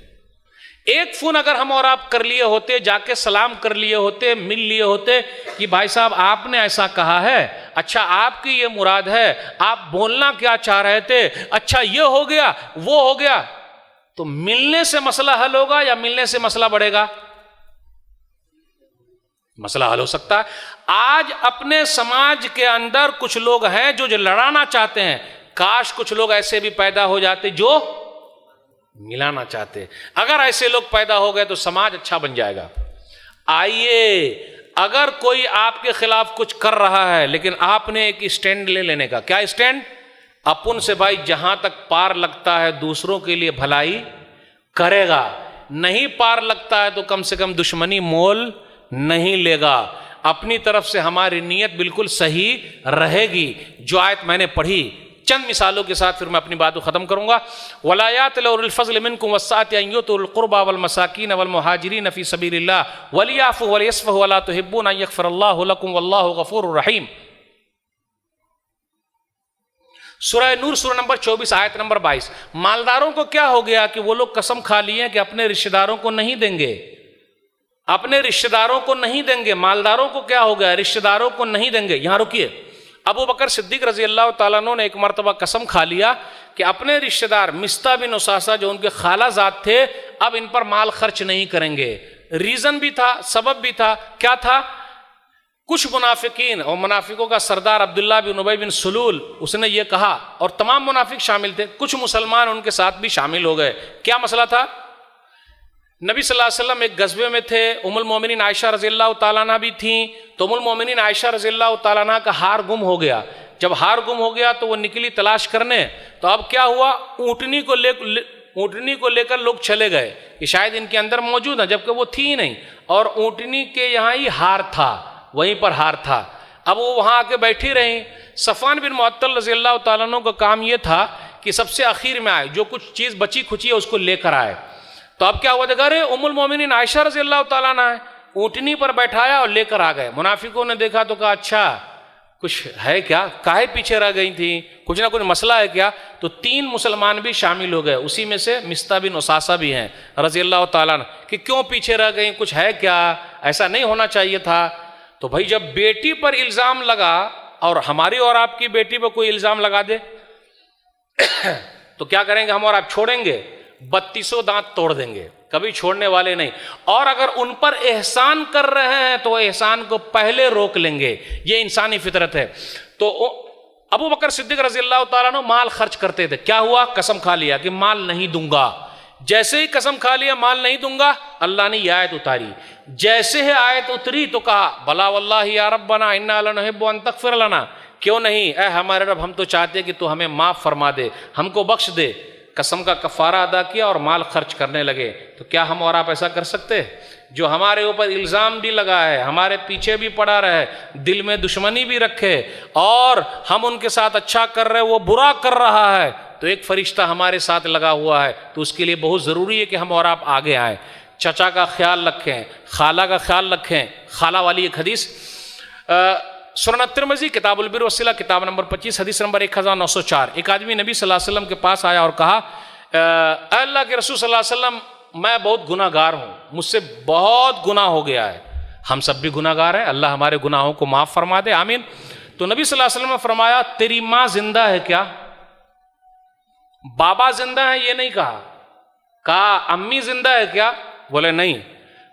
Speaker 1: एक फोन अगर हम और आप कर लिए होते, जाके सलाम कर लिए होते, मिल लिए होते कि भाई साहब आपने ऐसा कहा है, अच्छा आपकी ये मुराद है, आप बोलना क्या चाह रहे थे, अच्छा ये हो गया वो हो गया, तो मिलने से मसला हल होगा या मिलने से मसला बढ़ेगा? मसला हल हो सकता है। आज अपने समाज के अंदर कुछ लोग हैं जो लड़ाना चाहते हैं, काश कुछ लोग ऐसे भी पैदा हो जाते जो मिलाना चाहते। अगर ऐसे लोग पैदा हो गए तो समाज अच्छा बन जाएगा। आइए, अगर कोई आपके खिलाफ कुछ कर रहा है, लेकिन आपने एक स्टैंड ले लेने का। क्या स्टैंड? अपन से भाई जहां तक पार लगता है दूसरों के लिए भलाई करेगा, नहीं पार लगता है तो कम से कम दुश्मनी मोल नहीं लेगा। अपनी तरफ से हमारी नीयत बिल्कुल सही रहेगी। जो आयत मैंने पढ़ी, चंद मिसालों के साथ फिर मैं अपनी बात को खत्म करूंगा। वलायात लौल फज़ल मिनकुम वस्साति अन युतुल कुर्बा वल मसाकीन वल मुहाजिरीन फी सबीलिल्लाह वलियाफु वलियस्फहु वला तुहिब्बून अन यग़फ़िरल्लाहु लकुम वल्लाहु गफ़ूरुर रहीम। सूरह नूर सूरह नंबर 24 आयत नंबर 22। मालदारों को क्या हो गया कि वो लोग कसम खा लिए कि अपने रिश्तेदारों को नहीं देंगे, अपने रिश्तेदारों को नहीं देंगे। मालदारों को क्या हो गया? रिश्तेदारों को नहीं देंगे। यहां रुकिए। अबू बकर सिद्दीक रजी अल्लाह ताला अन्हु ने एक मरतबा कसम खा लिया कि अपने रिश्तेदार मिस्ता बिन उसासा जो उनके खालाजाद थे, अब इन पर माल खर्च नहीं करेंगे। रीजन भी था, सबब भी था। क्या था? कुछ मुनाफिकीन और मुनाफिकों का सरदार अब्दुल्ला बिन उबई बिन सुलूल, उसने ये कहा, और तमाम मुनाफिक शामिल थे, कुछ मुसलमान उनके साथ भी शामिल हो गए। क्या मसला था? नबी सल्लल्लाहु अलैहि वसल्लम एक गज़वे में थे, उम्मुल मोमिनीन आयशा रज़ियल्लाहु ताला अन्हा भी थी। तो उम्मुल मोमिनीन आयशा रज़ियल्लाहु ताला अन्हा का हार गुम हो गया। जब हार गुम हो गया तो वो निकली तलाश करने। तो अब क्या हुआ? ऊँटनी को लेकर लोग चले गए कि शायद इनके अंदर मौजूद है, जबकि वो थी ही नहीं, और ऊँटनी के यहाँ ही हार था, वहीं पर हार था। अब वो वहाँ आके बैठी रहीं। सफ़वान बिन मुअत्तल रज़ियल्लाहु ताला अन्हु का काम ये था कि सबसे आखिर में आए, जो कुछ चीज़ बची खुची है उसको लेकर आए। तो अब क्या हुआ? देखा रे उम्मुल मोमिनीन आयशा रज़ियल्लाहु ताला अन्हा है, ऊँटनी पर बैठाया और लेकर आ गए। मुनाफिकों ने देखा तो कहा अच्छा कुछ है क्या, काहे पीछे रह गई थी, कुछ ना कुछ मसला है क्या? तो 3 मुसलमान भी शामिल हो गए, उसी में से मिस्ता बिन उसासा भी हैं रज़ियल्लाहु ताला अन्हा, कि क्यों पीछे रह गई, कुछ है क्या, ऐसा नहीं होना चाहिए था। तो भाई जब बेटी पर इल्ज़ाम लगा, और हमारी और आपकी बेटी पर कोई इल्ज़ाम लगा दे तो क्या करेंगे हम और आप? छोड़ेंगे? 32 दांत तोड़ देंगे, कभी छोड़ने वाले नहीं। और अगर उन पर एहसान कर रहे हैं तो एहसान को पहले रोक लेंगे, ये इंसानी फितरत है। तो अबू बकर सिद्दीक रज़ियल्लाहु ताला अन्हु माल खर्च करते थे। क्या हुआ? कसम खा लिया कि माल नहीं दूंगा। जैसे ही कसम खा लिया माल नहीं दूंगा, अल्लाह ने यह आयत उतारी। जैसे ही आयत उतरी तो कहा भला वल्लाहि या रब्बना इन्ना लनुहिब्बु अन तग़फ़िर लना, क्यों नहीं ऐ हमारे रब, हम तो चाहते कि तू हमें माफ़ फरमा दे, हमको बख्श दे। कसम का कफ़ारा अदा किया और माल खर्च करने लगे। तो क्या हम और आप ऐसा कर सकते? जो हमारे ऊपर इल्ज़ाम भी लगा है, हमारे पीछे भी पड़ा रहे, दिल में दुश्मनी भी रखे, और हम उनके साथ अच्छा कर रहे, वो बुरा कर रहा है, तो एक फरिश्ता हमारे साथ लगा हुआ है। तो उसके लिए बहुत ज़रूरी है कि हम और आप आगे आएँ। चचा का ख्याल रखें, खाला का ख्याल रखें। खाला वाली एक हदीस, सुनन तिरमिज़ी किताबुल बिर वस्सिला किताब नंबर 25 हदीस नंबर 1904। एक आदमी नबी सल्लल्लाहु अलैहि वसल्लम के पास आया और कहा, अल्लाह के रसूल सल्लल्लाहु अलैहि वसल्लम, मैं बहुत गुनाहगार हूँ, मुझसे बहुत गुनाह हो गया है। हम सब भी गुनाहगार हैं, अल्लाह हमारे गुनाहों को माफ़ फरमा दे, आमीन। तो नबी सल्लल्लाहु अलैहि वसल्लम ने फरमाया, तेरी माँ जिंदा है क्या? बाबा जिंदा है ये नहीं कहा अम्मी जिंदा है क्या? बोले नहीं।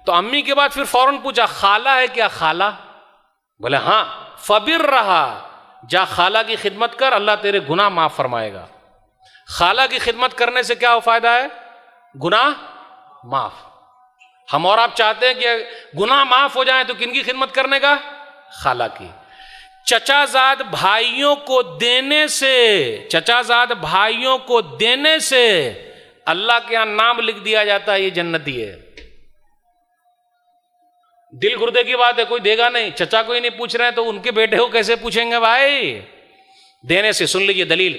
Speaker 1: तो अम्मी के बाद फिर फौरन पूछा, खाला है क्या? खाला? बोले हाँ। फबिर रहा, जा खाला की खिदमत कर, अल्लाह तेरे गुनाह माफ फरमाएगा। खाला की खिदमत करने से क्या फायदा है? गुनाह माफ। हम और आप चाहते हैं कि गुनाह माफ हो जाए, तो किनकी खिदमत करने का? खाला की। चचाजाद भाइयों को देने से, चचाजाद भाइयों को देने से अल्लाह के यहां नाम लिख दिया जाता है, ये जन्नती है। दिल गुर्दे की बात है, कोई देगा नहीं। चचा को ही नहीं पूछ रहे हैं तो उनके बेटे को कैसे पूछेंगे भाई? देने से। सुन लीजिए दलील,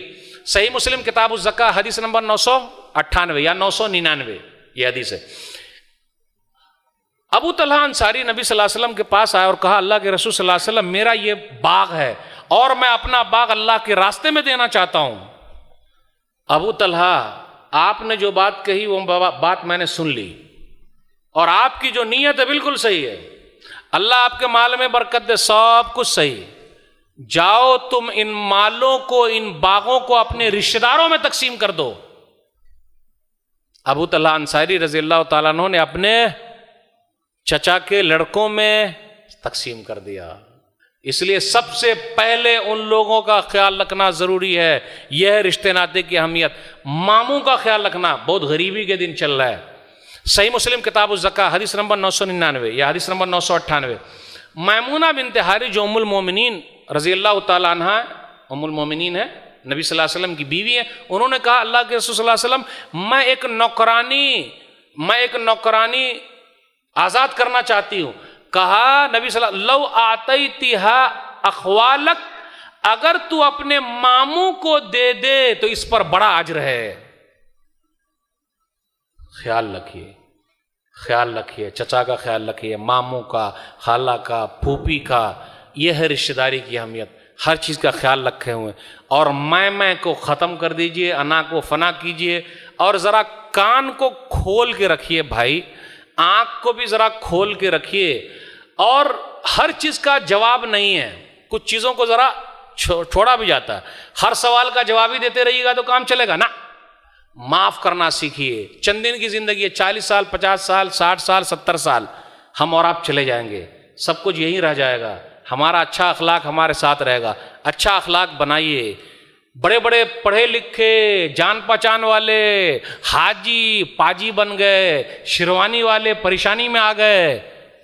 Speaker 1: सही मुस्लिम किताब ज़का हदीस नंबर 998 या 999 ये हदीस है। अबू तलहा अंसारी नबी सल्लल्लाहु अलैहि वसल्लम के पास आया और कहा, अल्लाह के रसूल सल्लल्लाहु अलैहि वसल्लम, मेरा ये बाग है और मैं अपना बाग अल्लाह के रास्ते में देना चाहता हूं। अबू तलहा, आपने जो बात कही वो बात मैंने सुन ली, और आपकी जो नीयत है बिल्कुल सही है। अल्लाह आपके माल में बरकत दे, सब कुछ सही। जाओ तुम इन मालों को, इन बागों को अपने रिश्तेदारों में तकसीम कर दो। अबू तलहा अंसारी रज़ी अल्लाह तआला अन्हु ने अपने चचा के लड़कों में तकसीम कर दिया। इसलिए सबसे पहले उन लोगों का ख्याल रखना जरूरी है। यह रिश्ते नाते की अहमियत। मामू का ख्याल रखना, बहुत गरीबी के दिन चल रहा है। सही मुस्लिम किताब ज़का हदीस नंबर 999 या हदीस नंबर 998। मैमूना बिनते हारिस जो उम्मुल मोमिनीन रज़ी अल्लाह तआला अन्हा उम्मुल मोमिनीन है, नबी सल्लल्लाहु अलैहि वसल्लम की बीवी है। उन्होंने कहा, अल्लाह के रसूल सल्लल्लाहु अलैहि वसल्लम, मैं एक नौकरानी आजाद करना चाहती हूं। कहा नबी सल्लल्लाहु अलैहि वसल्लम, लौ आतैतिहा अख्वालक, अगर तू अपने मामू को दे दे तो इस पर बड़ा अजर है। ख्याल रखिए, ख्याल रखिए, चचा का ख्याल रखिए, मामू का, खाला का, फूफी का। यह है रिश्तेदारी की अहमियत। हर चीज़ का ख्याल रखे हुए। और मैं को ख़त्म कर दीजिए, अना को फना कीजिए, और ज़रा कान को खोल के रखिए भाई, आँख को भी ज़रा खोल के रखिए। और हर चीज़ का जवाब नहीं है, कुछ चीज़ों को ज़रा छोड़ा भी जाता है। हर सवाल का जवाब ही देते रहिएगा तो काम चलेगा ना। माफ़ करना सीखिए। चंद दिन की ज़िंदगी है, 40 साल, 50 साल, 60 साल, 70 साल हम और आप चले जाएंगे, सब कुछ यहीं रह जाएगा। हमारा अच्छा अखलाक हमारे साथ रहेगा। अच्छा अखलाक बनाइए। बड़े बड़े पढ़े लिखे जान पहचान वाले हाजी पाजी बन गए, शेरवानी वाले परेशानी में आ गए,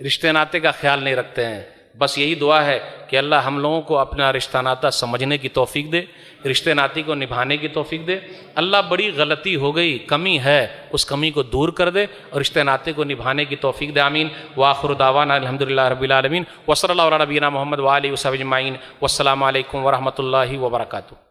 Speaker 1: रिश्ते नाते का ख्याल नहीं रखते हैं। बस यही दुआ है कि अल्लाह हम लोगों को अपना रिश्ता नाता समझने की तौफीक दे, रिश्ते नाती को निभाने की तौफीक दे। अल्लाह बड़ी गलती हो गई, कमी है, उस कमी को दूर कर दे और रिश्ते नाते को निभाने की तौफीक दे। आमीन। व आखिरु दावाना अल्हम्दुलिल्लाह रब्बिल आलमीन व सल्लल्लाहु अला नबीना मुहम्मद व आलिहि व सहाबिहि अजमाइन। वस्सलामु अलैकुम व रहमतुल्लाहि व बरकातुहू।